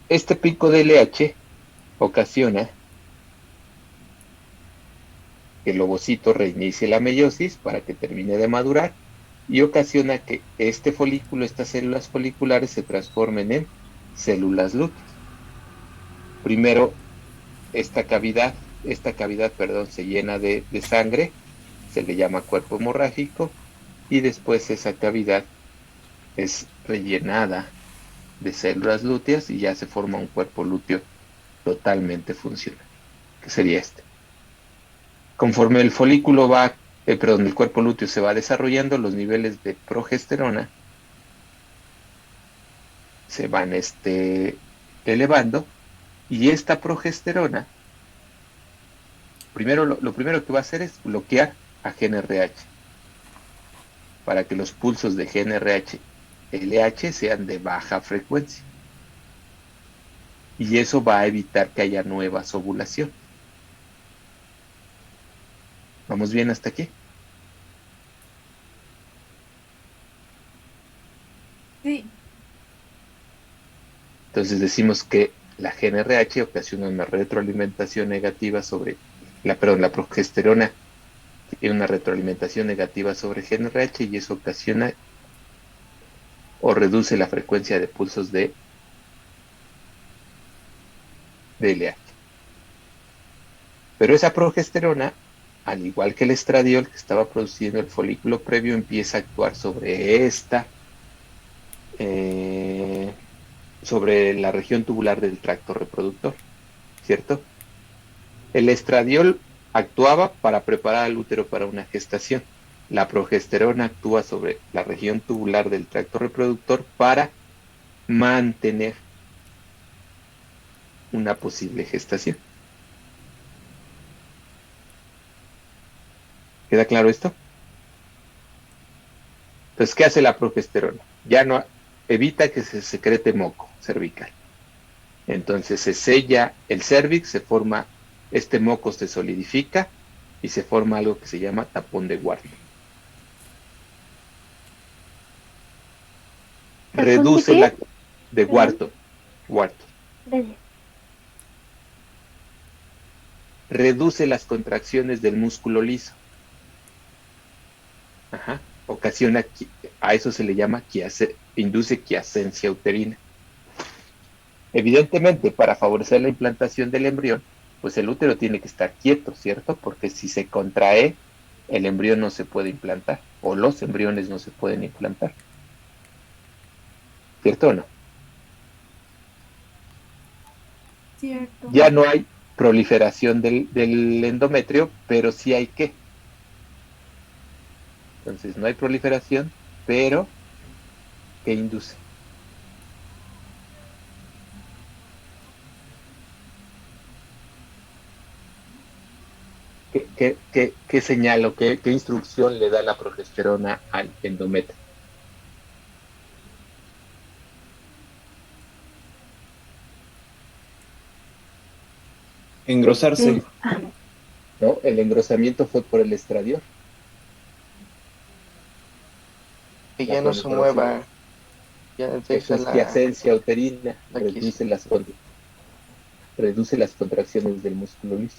Este pico de LH ocasiona que el ovocito reinicie la meiosis para que termine de madurar y ocasiona que este folículo, estas células foliculares se transformen en células lúteas. Primero, esta cavidad, se llena de sangre, se le llama cuerpo hemorrágico, y después esa cavidad es rellenada de células lúteas y ya se forma un cuerpo lúteo totalmente funcional, que sería este. Conforme el folículo el cuerpo lúteo se va desarrollando, los niveles de progesterona se van elevando, y esta progesterona, lo primero que va a hacer es bloquear a GNRH para que los pulsos de GNRH-LH sean de baja frecuencia, y eso va a evitar que haya nuevas ovulaciones. ¿Vamos bien hasta aquí? Sí. Entonces decimos que la GNRH ocasiona una retroalimentación negativa sobre la progesterona tiene una retroalimentación negativa sobre GNRH, y eso ocasiona o reduce la frecuencia de pulsos de LH. Pero esa progesterona, al igual que el estradiol que estaba produciendo el folículo previo, empieza a actuar sobre sobre la región tubular del tracto reproductor, ¿cierto? El estradiol actuaba para preparar al útero para una gestación. La progesterona actúa sobre la región tubular del tracto reproductor para mantener una posible gestación. ¿Queda claro esto? Entonces, ¿qué hace la progesterona? Ya no evita que se secrete moco cervical. Entonces se sella el cérvix, se forma, este moco se solidifica y se forma algo que se llama tapón de Ward. Reduce qué? la de Perdón. Wharton. Wharton. Gracias. Reduce las contracciones del músculo liso. Ajá. Ocasiona, a eso se le llama induce quiescencia uterina. Evidentemente, para favorecer la implantación del embrión, pues el útero tiene que estar quieto, ¿cierto? Porque si se contrae, el embrión no se puede implantar, o los embriones no se pueden implantar. ¿Cierto o no? Cierto. Ya no hay proliferación del endometrio, pero sí hay qué. Entonces no hay proliferación, pero ¿qué induce? ¿Qué señal o qué instrucción le da la progesterona al endometrio? Engrosarse. No, el engrosamiento fue por el estradiol. Que ya no se mueva. Ya Eso es quiescencia uterina, reduce las contracciones del músculo liso.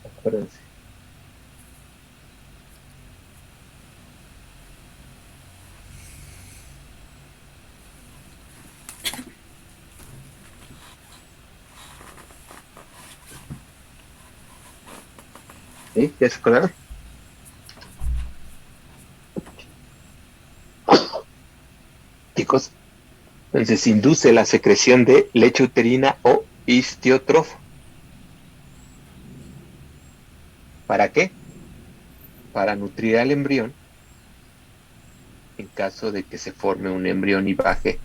Acuérdense. ¿Sí? ¿Ya se acordaron? Chicos, entonces induce la secreción de leche uterina o histiotrofo. ¿Para qué? Para nutrir al embrión en caso de que se forme un embrión y baje.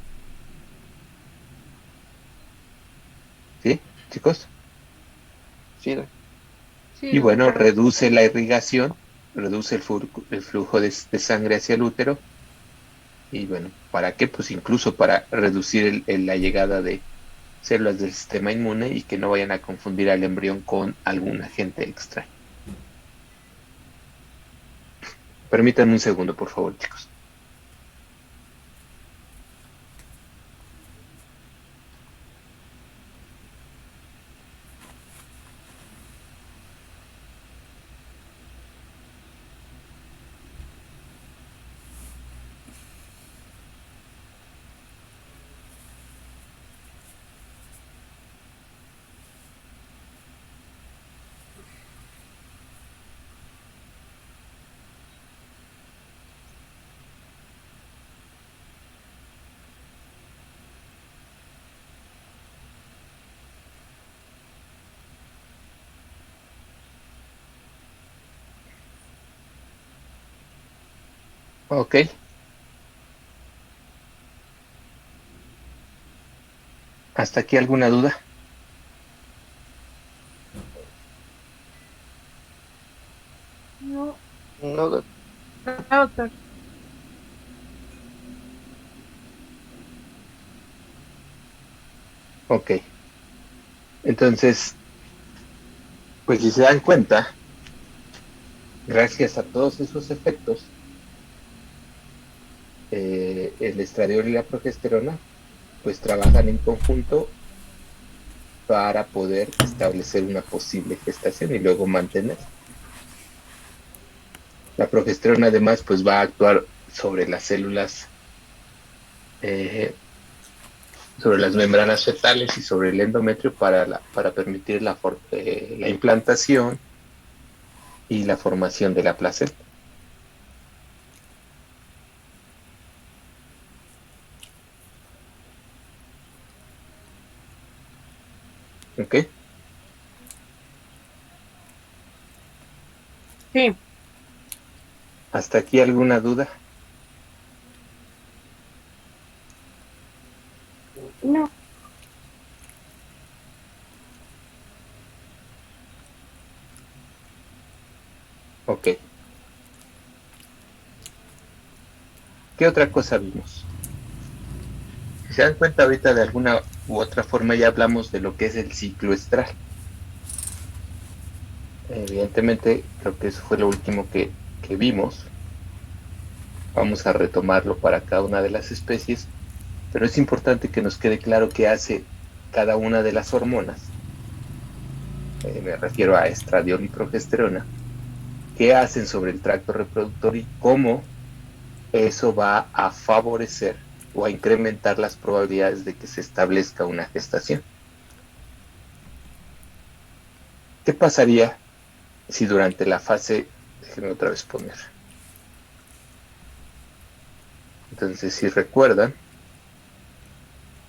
¿Sí, chicos? Sí. Y bueno, reduce la irrigación, reduce el flujo de sangre hacia el útero. Y bueno, ¿para qué? Pues incluso para reducir la llegada de células del sistema inmune y que no vayan a confundir al embrión con algún agente extra. Permítanme un segundo, por favor, chicos. Ok. ¿Hasta aquí alguna duda? No. No, doctor. Ok. Entonces, pues si se dan cuenta, gracias a todos esos efectos, el estradiol y la progesterona pues trabajan en conjunto para poder establecer una posible gestación y luego mantener. La progesterona además pues va a actuar sobre las células, sobre las membranas fetales y sobre el endometrio para permitir la implantación y la formación de la placenta. ¿Ok? Sí. ¿Hasta aquí alguna duda? No. Ok. ¿Qué otra cosa vimos? Si se dan cuenta ahorita de alguna u otra forma ya hablamos de lo que es el ciclo estral. Evidentemente, creo que eso fue lo último que vimos. Vamos a retomarlo para cada una de las especies, pero es importante que nos quede claro qué hace cada una de las hormonas. Me refiero a estradiol y progesterona, qué hacen sobre el tracto reproductor y cómo eso va a favorecer o a incrementar las probabilidades de que se establezca una gestación. ¿Qué pasaría si durante la fase, déjenme otra vez poner, entonces si recuerdan,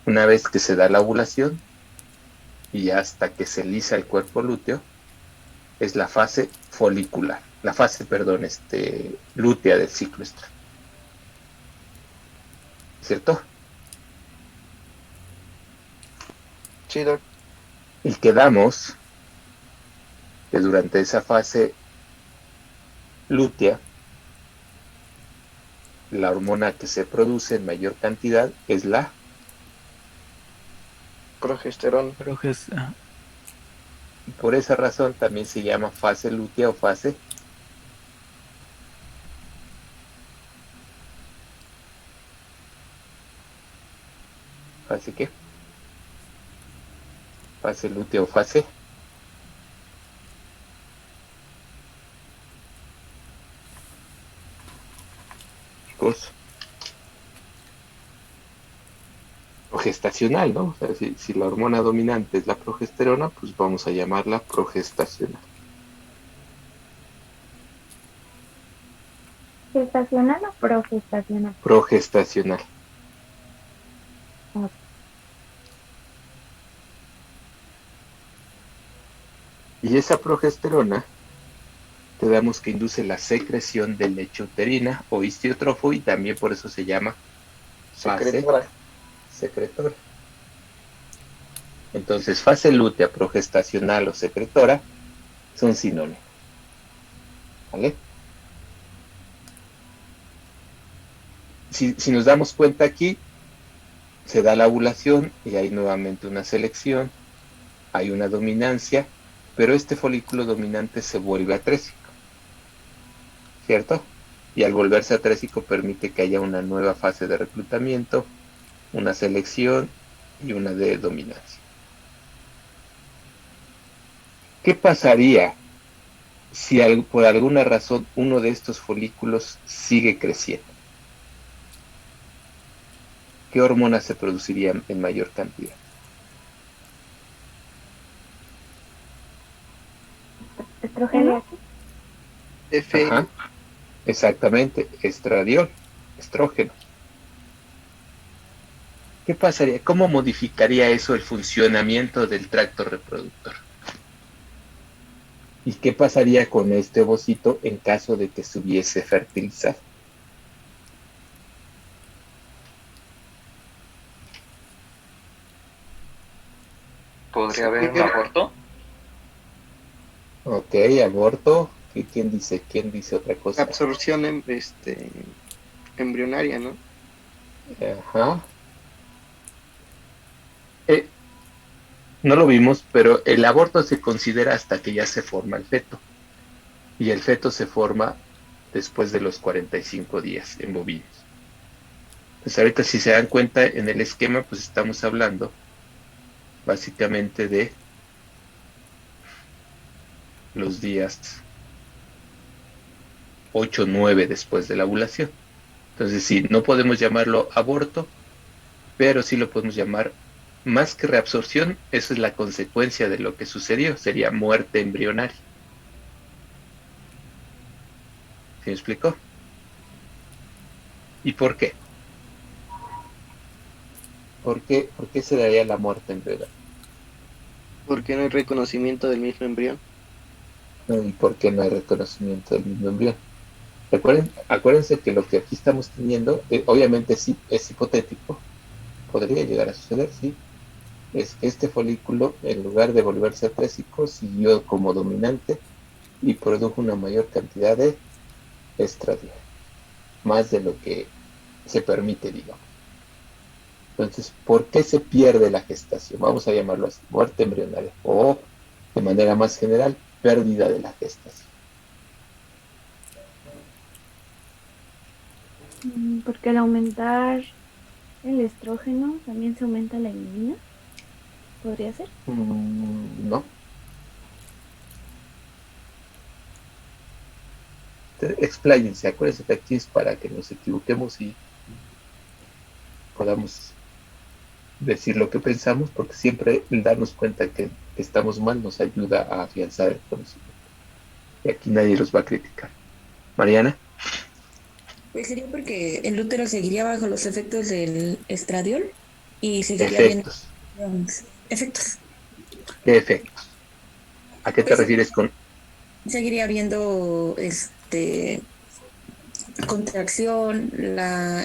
una vez que se da la ovulación y hasta que se lisa el cuerpo lúteo, es la fase folicular, la fase, perdón, lútea del ciclo estral. ¿Cierto? Sí, Doc. Y quedamos que durante esa fase lútea, la hormona que se produce en mayor cantidad es la progesterona. Por esa razón también se llama fase lútea o fase ¿qué? Fase lútea o fase chicos, progestacional, ¿no? O sea, si la hormona dominante es la progesterona, pues vamos a llamarla progestacional. ¿Gestacional o progestacional? Progestacional. Ok. Y esa progesterona, tenemos que induce la secreción de leche uterina o histiotrofo y también por eso se llama fase secretora. Entonces, fase lútea, progestacional o secretora son sinónimos. ¿Vale? Si nos damos cuenta aquí, se da la ovulación y hay nuevamente una selección, hay una dominancia, pero este folículo dominante se vuelve atrésico, ¿cierto? Y al volverse atrésico permite que haya una nueva fase de reclutamiento, una selección y una de dominancia. ¿Qué pasaría si por alguna razón uno de estos folículos sigue creciendo? ¿Qué hormonas se producirían en mayor cantidad? ¿Estrógeno? Ajá, exactamente, estradiol, estrógeno. ¿Qué pasaría? ¿Cómo modificaría eso el funcionamiento del tracto reproductor? ¿Y qué pasaría con este ovocito en caso de que se hubiese fertilizado? ¿Podría haber un aborto? Ok, aborto. ¿Quién dice otra cosa? Absorción embrionaria, ¿no? Ajá. No lo vimos, pero el aborto se considera hasta que ya se forma el feto. Y el feto se forma después de los 45 días en bovinos. Pues ahorita si se dan cuenta en el esquema, pues estamos hablando básicamente de los días 8 o 9 después de la ovulación. Entonces sí, no podemos llamarlo aborto, pero sí lo podemos llamar, más que reabsorción, eso es la consecuencia de lo que sucedió, sería muerte embrionaria. ¿Sí me explicó? ¿Y por qué? ¿Por qué se daría la muerte embrionaria? Porque no hay reconocimiento del mismo embrión. ¿Y por qué no hay reconocimiento del mismo embrión? Acuérdense que lo que aquí estamos teniendo, obviamente sí es hipotético, podría llegar a suceder, sí, es que este folículo, en lugar de volverse atrésico, siguió como dominante y produjo una mayor cantidad de estradiol, más de lo que se permite, digamos. Entonces, ¿por qué se pierde la gestación? Vamos a llamarlo así, muerte embrionaria, o de manera más general, pérdida de la gestación. Porque al aumentar el estrógeno también se aumenta la inulina. ¿Podría ser? No. Expláyense, acuérdense que aquí es para que nos equivoquemos y podamos decir lo que pensamos, porque siempre el darnos cuenta que estamos mal nos ayuda a afianzar el conocimiento. Y aquí nadie los va a criticar. Mariana. Pues sería porque el útero seguiría bajo los efectos del estradiol y seguiría viendo efectos. ¿Qué efectos? ¿A qué te refieres con? Seguiría habiendo contracción,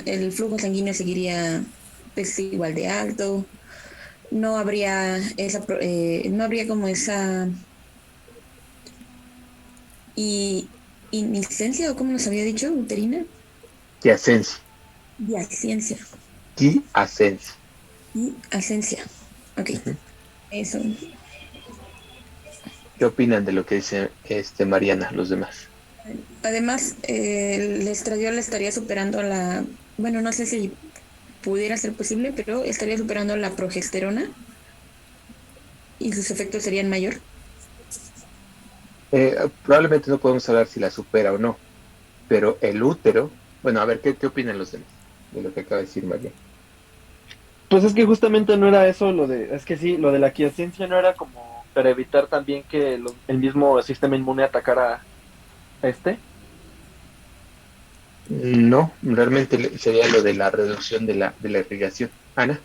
el flujo sanguíneo seguiría pues, igual de alto, no habría como esa iniscencia, o como nos había dicho, uterina. Quiescencia. Quiescencia. Quiescencia. Ok. Eso. ¿Qué opinan de lo que dice Mariana, los demás? Además, el estradiol estaría superando bueno, no sé si pudiera ser posible, pero estaría superando la progesterona y sus efectos serían mayor. Probablemente no podemos hablar si la supera o no, pero el útero, bueno, a ver, ¿qué opinan los demás de lo que acaba de decir Mariana? Pues es que justamente no era eso lo de la quiescencia no era como para evitar también que el mismo sistema inmune atacara a No, realmente sería lo de la reducción de la irrigación. Ana.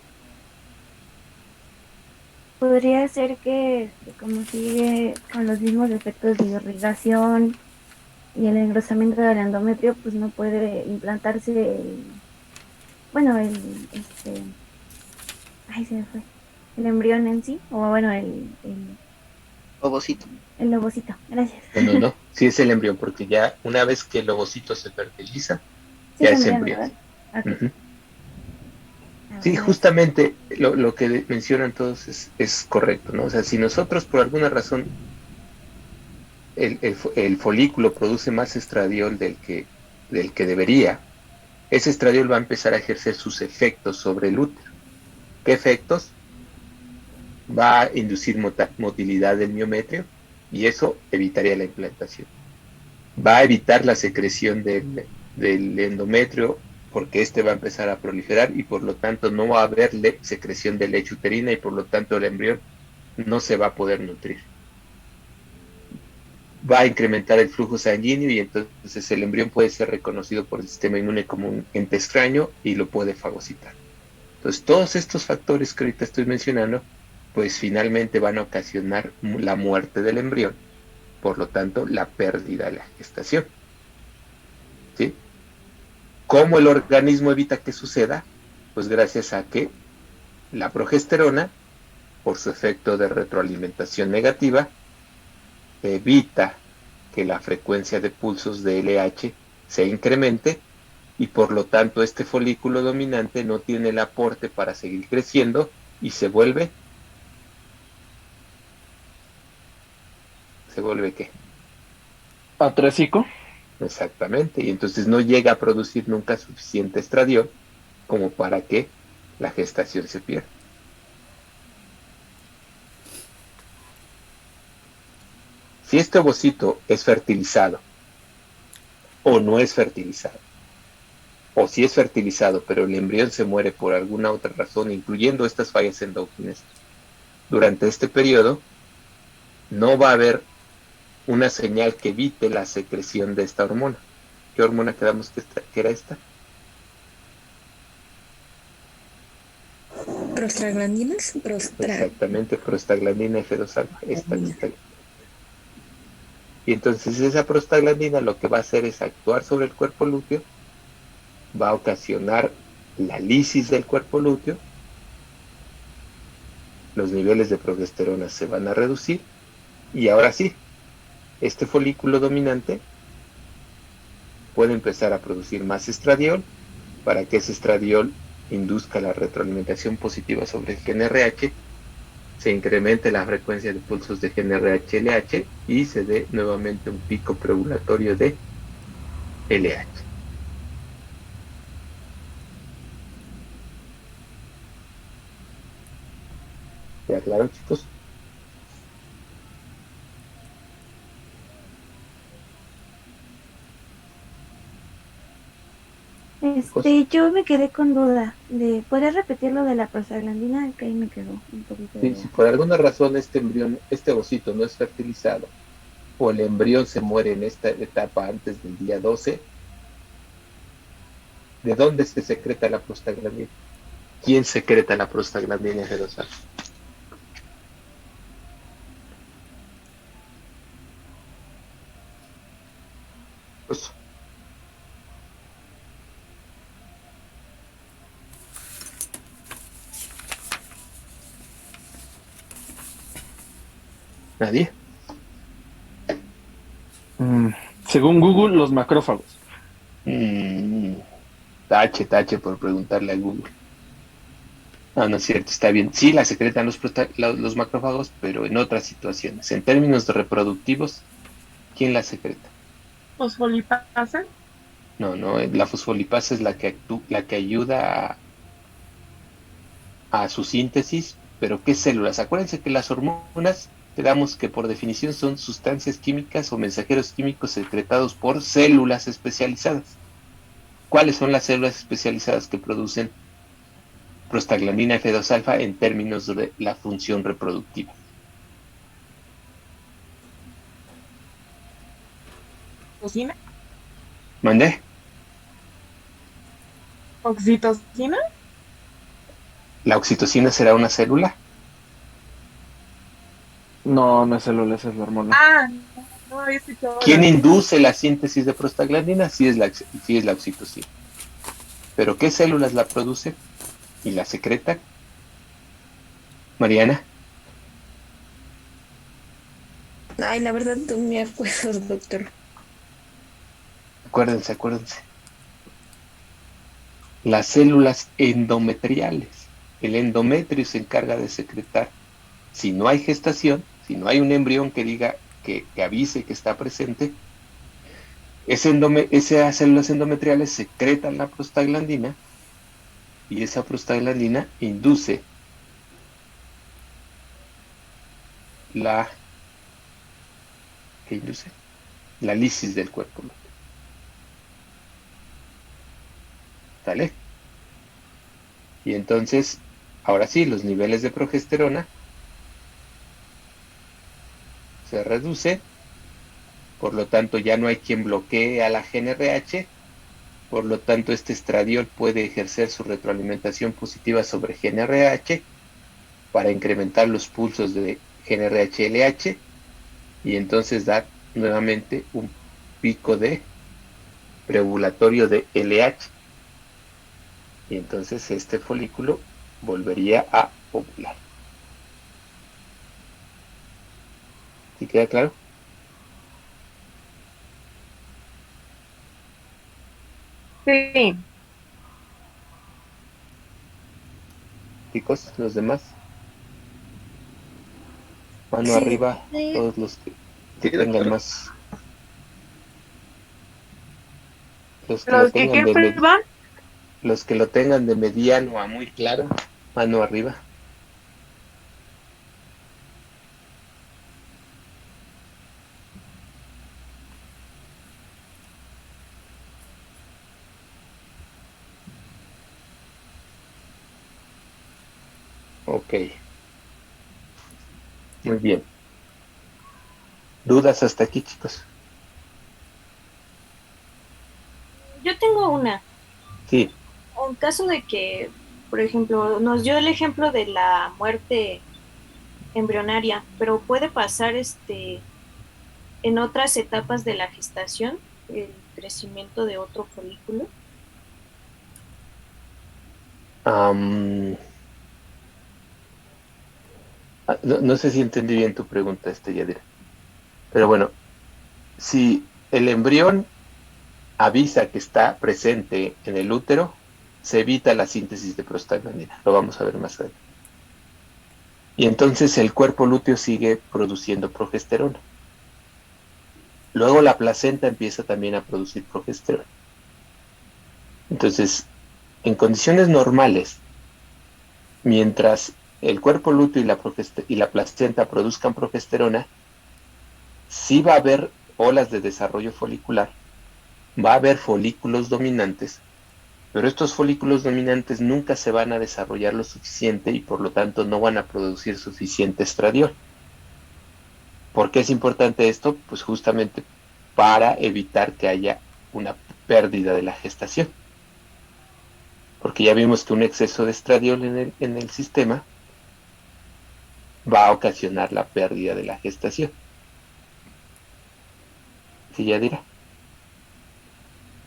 Podría ser que como sigue con los mismos efectos de irrigación y el engrosamiento del endometrio, pues no puede implantarse se me fue, el embrión en sí, o bueno, el ovocito. El ovocito, gracias. No, sí es el embrión, porque ya una vez que el ovocito se fertiliza, sí, ya es embrión. Okay. Sí, justamente lo que mencionan todos es correcto, ¿no? O sea, si nosotros por alguna razón el folículo produce más estradiol del que debería, ese estradiol va a empezar a ejercer sus efectos sobre el útero. ¿Qué efectos? Va a inducir motilidad del miometrio y eso evitaría la implantación. Va a evitar la secreción del endometrio porque va a empezar a proliferar y por lo tanto no va a haber secreción de leche uterina y por lo tanto el embrión no se va a poder nutrir. Va a incrementar el flujo sanguíneo y entonces el embrión puede ser reconocido por el sistema inmune como un ente extraño y lo puede fagocitar. Entonces todos estos factores que ahorita estoy mencionando pues finalmente van a ocasionar la muerte del embrión, por lo tanto la pérdida de la gestación. ¿Sí? ¿Cómo el organismo evita que suceda? Pues gracias a que la progesterona, por su efecto de retroalimentación negativa, evita que la frecuencia de pulsos de LH se incremente y por lo tanto este folículo dominante no tiene el aporte para seguir creciendo y se vuelve ¿qué? Atrésico. Exactamente, y entonces no llega a producir nunca suficiente estradiol como para que la gestación se pierda. Si este ovocito es fertilizado o no es fertilizado, o si es fertilizado pero el embrión se muere por alguna otra razón, incluyendo estas fallas endógenas, durante este periodo no va a haber una señal que evite la secreción de esta hormona. ¿Qué hormona quedamos que era esta? ¿Prostaglandinas? Exactamente, prostaglandina F2 alfa. Esta. Y entonces esa prostaglandina lo que va a hacer es actuar sobre el cuerpo lúteo, va a ocasionar la lisis del cuerpo lúteo, los niveles de progesterona se van a reducir y ahora sí, este folículo dominante puede empezar a producir más estradiol para que ese estradiol induzca la retroalimentación positiva sobre el gen RH, se incremente la frecuencia de pulsos de gen RH-LH y se dé nuevamente un pico preovulatorio de LH. ¿Ya claro, chicos? Yo me quedé con duda ¿podrías repetir lo de la prostaglandina? Que ahí me quedó un poquito de Sí, duda. si por alguna razón este embrión, este ovocito no es fertilizado o el embrión se muere en esta etapa antes del día 12, ¿de dónde se secreta la prostaglandina? ¿Quién secreta la prostaglandina F2A? Pues, ¿nadie? Según Google, los macrófagos. Tache por preguntarle a Google. No es cierto, está bien. Sí, la secretan los macrófagos, pero en otras situaciones. En términos de reproductivos, ¿quién la secreta? ¿Fosfolipasa? No, la fosfolipasa es la que ayuda a su síntesis, pero ¿qué células? Acuérdense que las hormonas, quedamos que por definición son sustancias químicas o mensajeros químicos secretados por células especializadas. ¿Cuáles son las células especializadas que producen prostaglandina F2 alfa en términos de la función reproductiva? ¿Oxitocina? ¿Mandé? ¿Oxitocina? ¿La oxitocina será una célula? No, no es célula, esa es la hormona. No había escuchado. ¿Quién induce la síntesis de prostaglandina? Sí es la oxitocina. ¿Pero qué células la producen y la secretan? Mariana. Ay, la verdad no me acuerdo, doctor. Acuérdense. Las células endometriales. El endometrio se encarga de secretar. Si no hay gestación, si no hay un embrión que diga, que avise que está presente, esas células endometriales secretan la prostaglandina y esa prostaglandina induce la lisis del cuerpo. ¿Sale? Y entonces, ahora sí, los niveles de progesterona se reduce, por lo tanto ya no hay quien bloquee a la GnRH, por lo tanto este estradiol puede ejercer su retroalimentación positiva sobre GnRH para incrementar los pulsos de GnRH-LH y entonces dar nuevamente un pico de preovulatorio de LH y entonces este folículo volvería a ovular. ¿Sí queda claro? Sí. Chicos, los demás. Mano Sí. arriba, Sí. todos los que tengan más. Los que lo ¿Los que tengan qué, perdón? los que lo tengan de mediano a muy claro, mano arriba. Ok. Muy bien. ¿Dudas hasta aquí, chicos? Yo tengo una. Sí. En caso de que, por ejemplo, nos dio el ejemplo de la muerte embrionaria, pero puede pasar en otras etapas de la gestación, el crecimiento de otro folículo. No sé si entendí bien tu pregunta, Yadira. Pero bueno, si el embrión avisa que está presente en el útero, se evita la síntesis de prostaglandina. Lo vamos a ver más adelante. Y entonces el cuerpo lúteo sigue produciendo progesterona. Luego la placenta empieza también a producir progesterona. Entonces, en condiciones normales, mientras el cuerpo lúteo y la placenta produzcan progesterona, sí va a haber olas de desarrollo folicular, va a haber folículos dominantes, pero estos folículos dominantes nunca se van a desarrollar lo suficiente y por lo tanto no van a producir suficiente estradiol. ¿Por qué es importante esto? Pues justamente para evitar que haya una pérdida de la gestación. Porque ya vimos que un exceso de estradiol en el sistema va a ocasionar la pérdida de la gestación. ¿Sí, Yadira?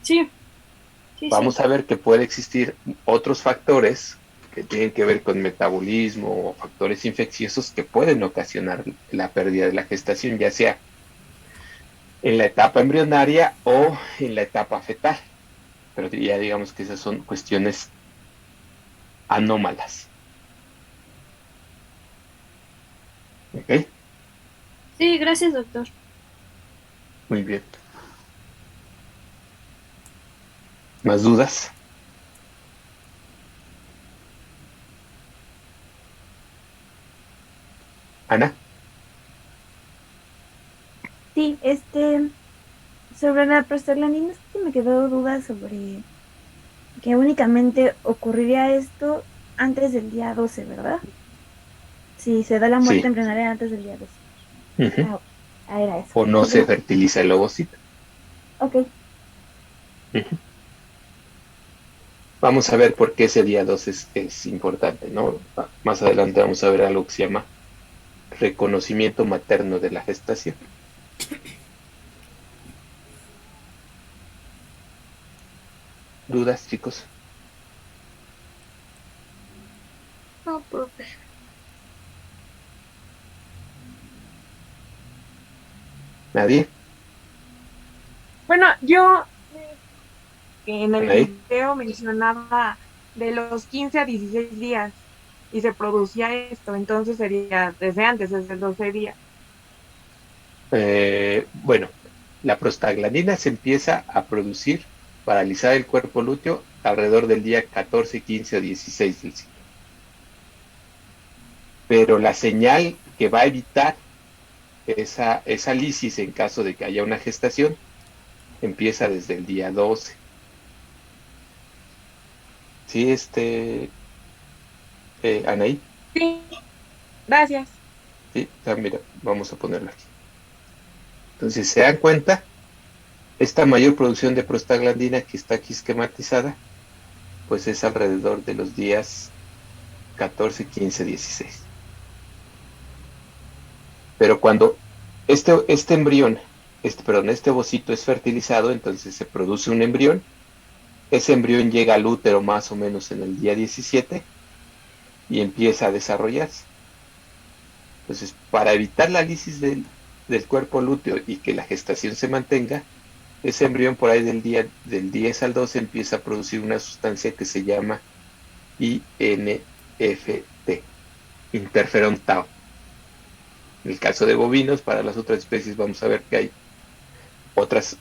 Sí. Vamos a ver que puede existir otros factores que tienen que ver con metabolismo o factores infecciosos que pueden ocasionar la pérdida de la gestación, ya sea en la etapa embrionaria o en la etapa fetal. Pero ya digamos que esas son cuestiones anómalas. ¿Ok? Sí, gracias, doctor. Muy bien. ¿Más dudas? Ana. Sí, sobre la prostaglandina, sí que me quedó duda sobre que únicamente ocurriría esto antes del día 12, ¿verdad? Si se da la muerte Sí. embrionaria antes del día 12. Uh-huh. Era eso. O no se fertiliza el ovocito. Ok. Uh-huh. Vamos a ver por qué ese día 2 es importante, ¿no? Más adelante vamos a ver algo que se llama reconocimiento materno de la gestación. ¿Dudas, chicos? No, profe. ¿Nadie? Bueno, yo en el ¿Ahí? video mencionaba de los 15 a 16 días y se producía esto, entonces sería desde antes, desde el 12 días. Bueno, la prostaglandina se empieza a producir para alisar el cuerpo lúteo alrededor del día 14, 15 o 16 del ciclo. Pero la señal que va a evitar esa lisis en caso de que haya una gestación empieza desde el día 12. ¿Sí, Anaí? Sí, gracias. Sí, mira, vamos a ponerlo aquí. Entonces, ¿se dan cuenta? Esta mayor producción de prostaglandina que está aquí esquematizada, pues es alrededor de los días 14, 15, 16. Pero cuando este embrión, este ovocito es fertilizado, entonces se produce un embrión. Ese embrión llega al útero más o menos en el día 17 y empieza a desarrollarse. Entonces, para evitar la lisis del cuerpo lúteo y que la gestación se mantenga, ese embrión por ahí del 10 al 12 empieza a producir una sustancia que se llama INFT, interferón tau. En el caso de bovinos, para las otras especies vamos a ver que hay otras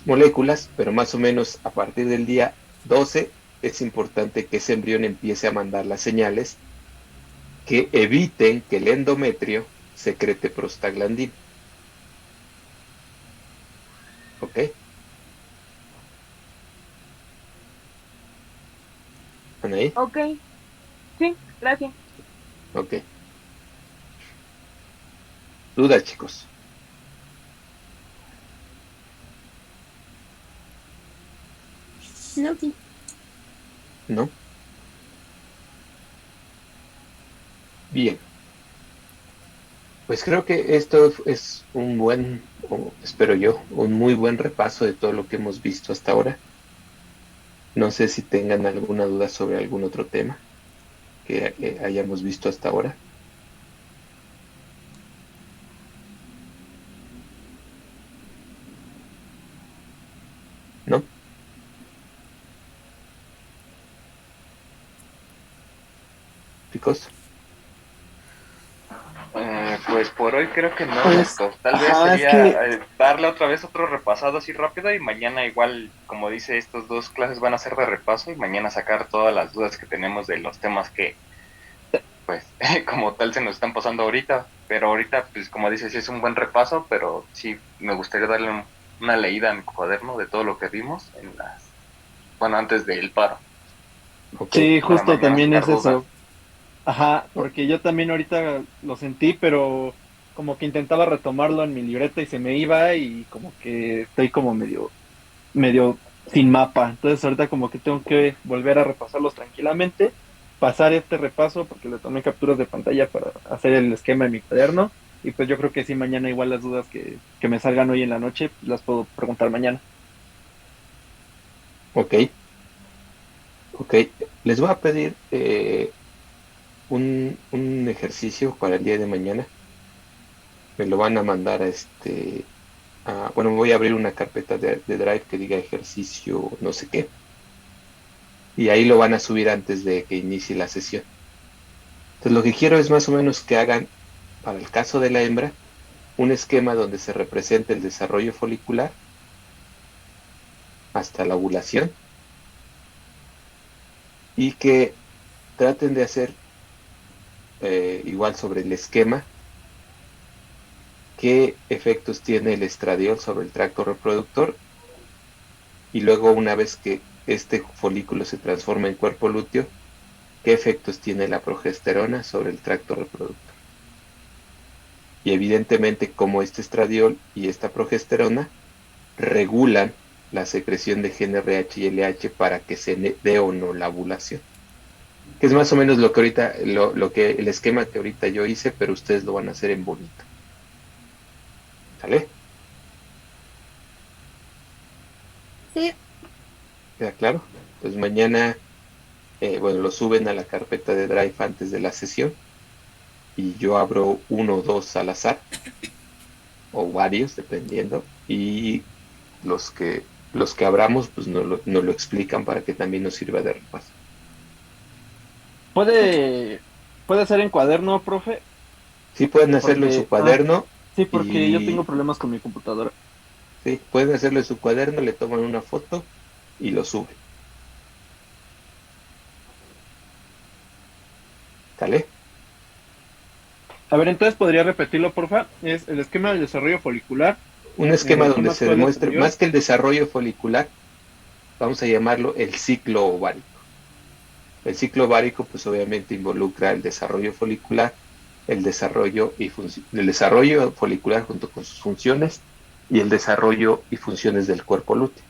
moléculas, pero más o menos a partir del día 12 es importante que ese embrión empiece a mandar las señales que eviten que el endometrio secrete prostaglandina. ¿Ok? ¿Anaí? Ok, sí, gracias. Ok. ¿Dudas, chicos? No, sí. ¿No? Bien. Pues creo que esto es un buen, o espero yo, un muy buen repaso de todo lo que hemos visto hasta ahora. No sé si tengan alguna duda sobre algún otro tema que hayamos visto hasta ahora. ¿No? Picos? Pues por hoy creo que no, Pues, Marcos. Tal vez ajá, es sería que darle otra vez otro repasado así rápido y mañana igual, como dice, estos dos clases van a ser de repaso y mañana sacar todas las dudas que tenemos de los temas que, pues, como tal se nos están pasando ahorita. Pero ahorita, pues, como dices, sí es un buen repaso, pero sí me gustaría darle una leída a mi cuaderno de todo lo que vimos bueno, antes del paro. sí, Para justo mañana también sacar es dudas. eso. Ajá, porque yo también ahorita lo sentí, pero como que intentaba retomarlo en mi libreta y se me iba y como que estoy como medio sin mapa. Entonces ahorita como que tengo que volver a repasarlos tranquilamente, pasar este repaso porque le tomé capturas de pantalla para hacer el esquema de mi cuaderno y pues yo creo que sí, mañana igual las dudas que me salgan hoy en la noche pues, las puedo preguntar mañana. Ok, ok. Les voy a pedir un ejercicio para el día de mañana. Me lo van a mandar bueno, voy a abrir una carpeta de Drive que diga ejercicio no sé qué. Y ahí lo van a subir antes de que inicie la sesión. Entonces lo que quiero es más o menos que hagan, para el caso de la hembra, un esquema donde se represente el desarrollo folicular hasta la ovulación y que traten de hacer igual sobre el esquema qué efectos tiene el estradiol sobre el tracto reproductor y luego una vez que este folículo se transforma en cuerpo lúteo, qué efectos tiene la progesterona sobre el tracto reproductor. Y evidentemente cómo este estradiol y esta progesterona regulan la secreción de GnRH y LH para que se dé o no la ovulación. Que es más o menos lo que ahorita, el esquema que ahorita yo hice, pero ustedes lo van a hacer en bonito. ¿Sale? Sí, ¿Queda claro? Pues mañana, bueno, lo suben a la carpeta de Drive antes de la sesión y yo abro uno o dos al azar o varios, dependiendo, y los que abramos, pues nos lo explican para que también nos sirva de repaso. ¿Puede ser en cuaderno, profe? Sí, pueden hacerlo en su Porque, cuaderno sí, porque yo tengo y problemas con mi computadora. sí, pueden hacerlo en su cuaderno, le toman una foto y lo suben. ¿Sale? A ver, entonces podría repetirlo, porfa. Es el esquema del desarrollo folicular. Un esquema ¿Qué donde más se fue lo demuestre, anterior? más que el desarrollo folicular, vamos a llamarlo el ciclo ovárico. El ciclo ovárico, pues obviamente involucra el desarrollo folicular, el desarrollo folicular junto con sus funciones y el desarrollo y funciones del cuerpo lúteo.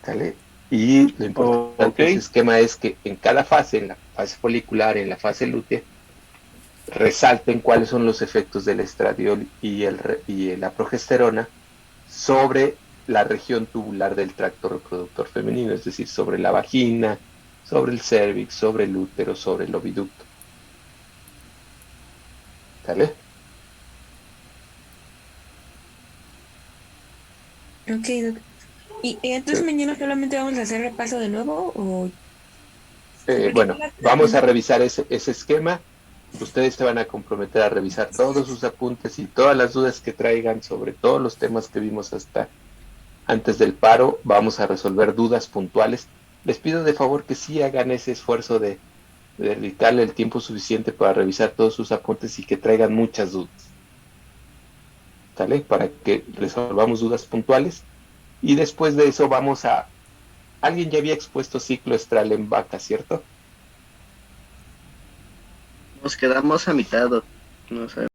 ¿Sale? Y lo importante de ese esquema es que en cada fase, en la fase folicular, en la fase lútea, resalten cuáles son los efectos del estradiol y la progesterona sobre la región tubular del tracto reproductor femenino, es decir, sobre la vagina, sobre el cérvix, sobre el útero, sobre el oviducto. ¿Sale? Ok, doctor. ¿Y entonces mañana solamente vamos a hacer repaso de nuevo o...? Bueno, vamos a revisar ese esquema. Ustedes se van a comprometer a revisar todos sus apuntes y todas las dudas que traigan sobre todos los temas que vimos hasta antes del paro. Vamos a resolver dudas puntuales. Les pido de favor que sí hagan ese esfuerzo de dedicarle el tiempo suficiente para revisar todos sus apuntes y que traigan muchas dudas. ¿Sale? Para que resolvamos dudas puntuales. Y después de eso vamos a... Alguien ya había expuesto ciclo estral en vaca, ¿cierto? Nos quedamos a mitad, no sé.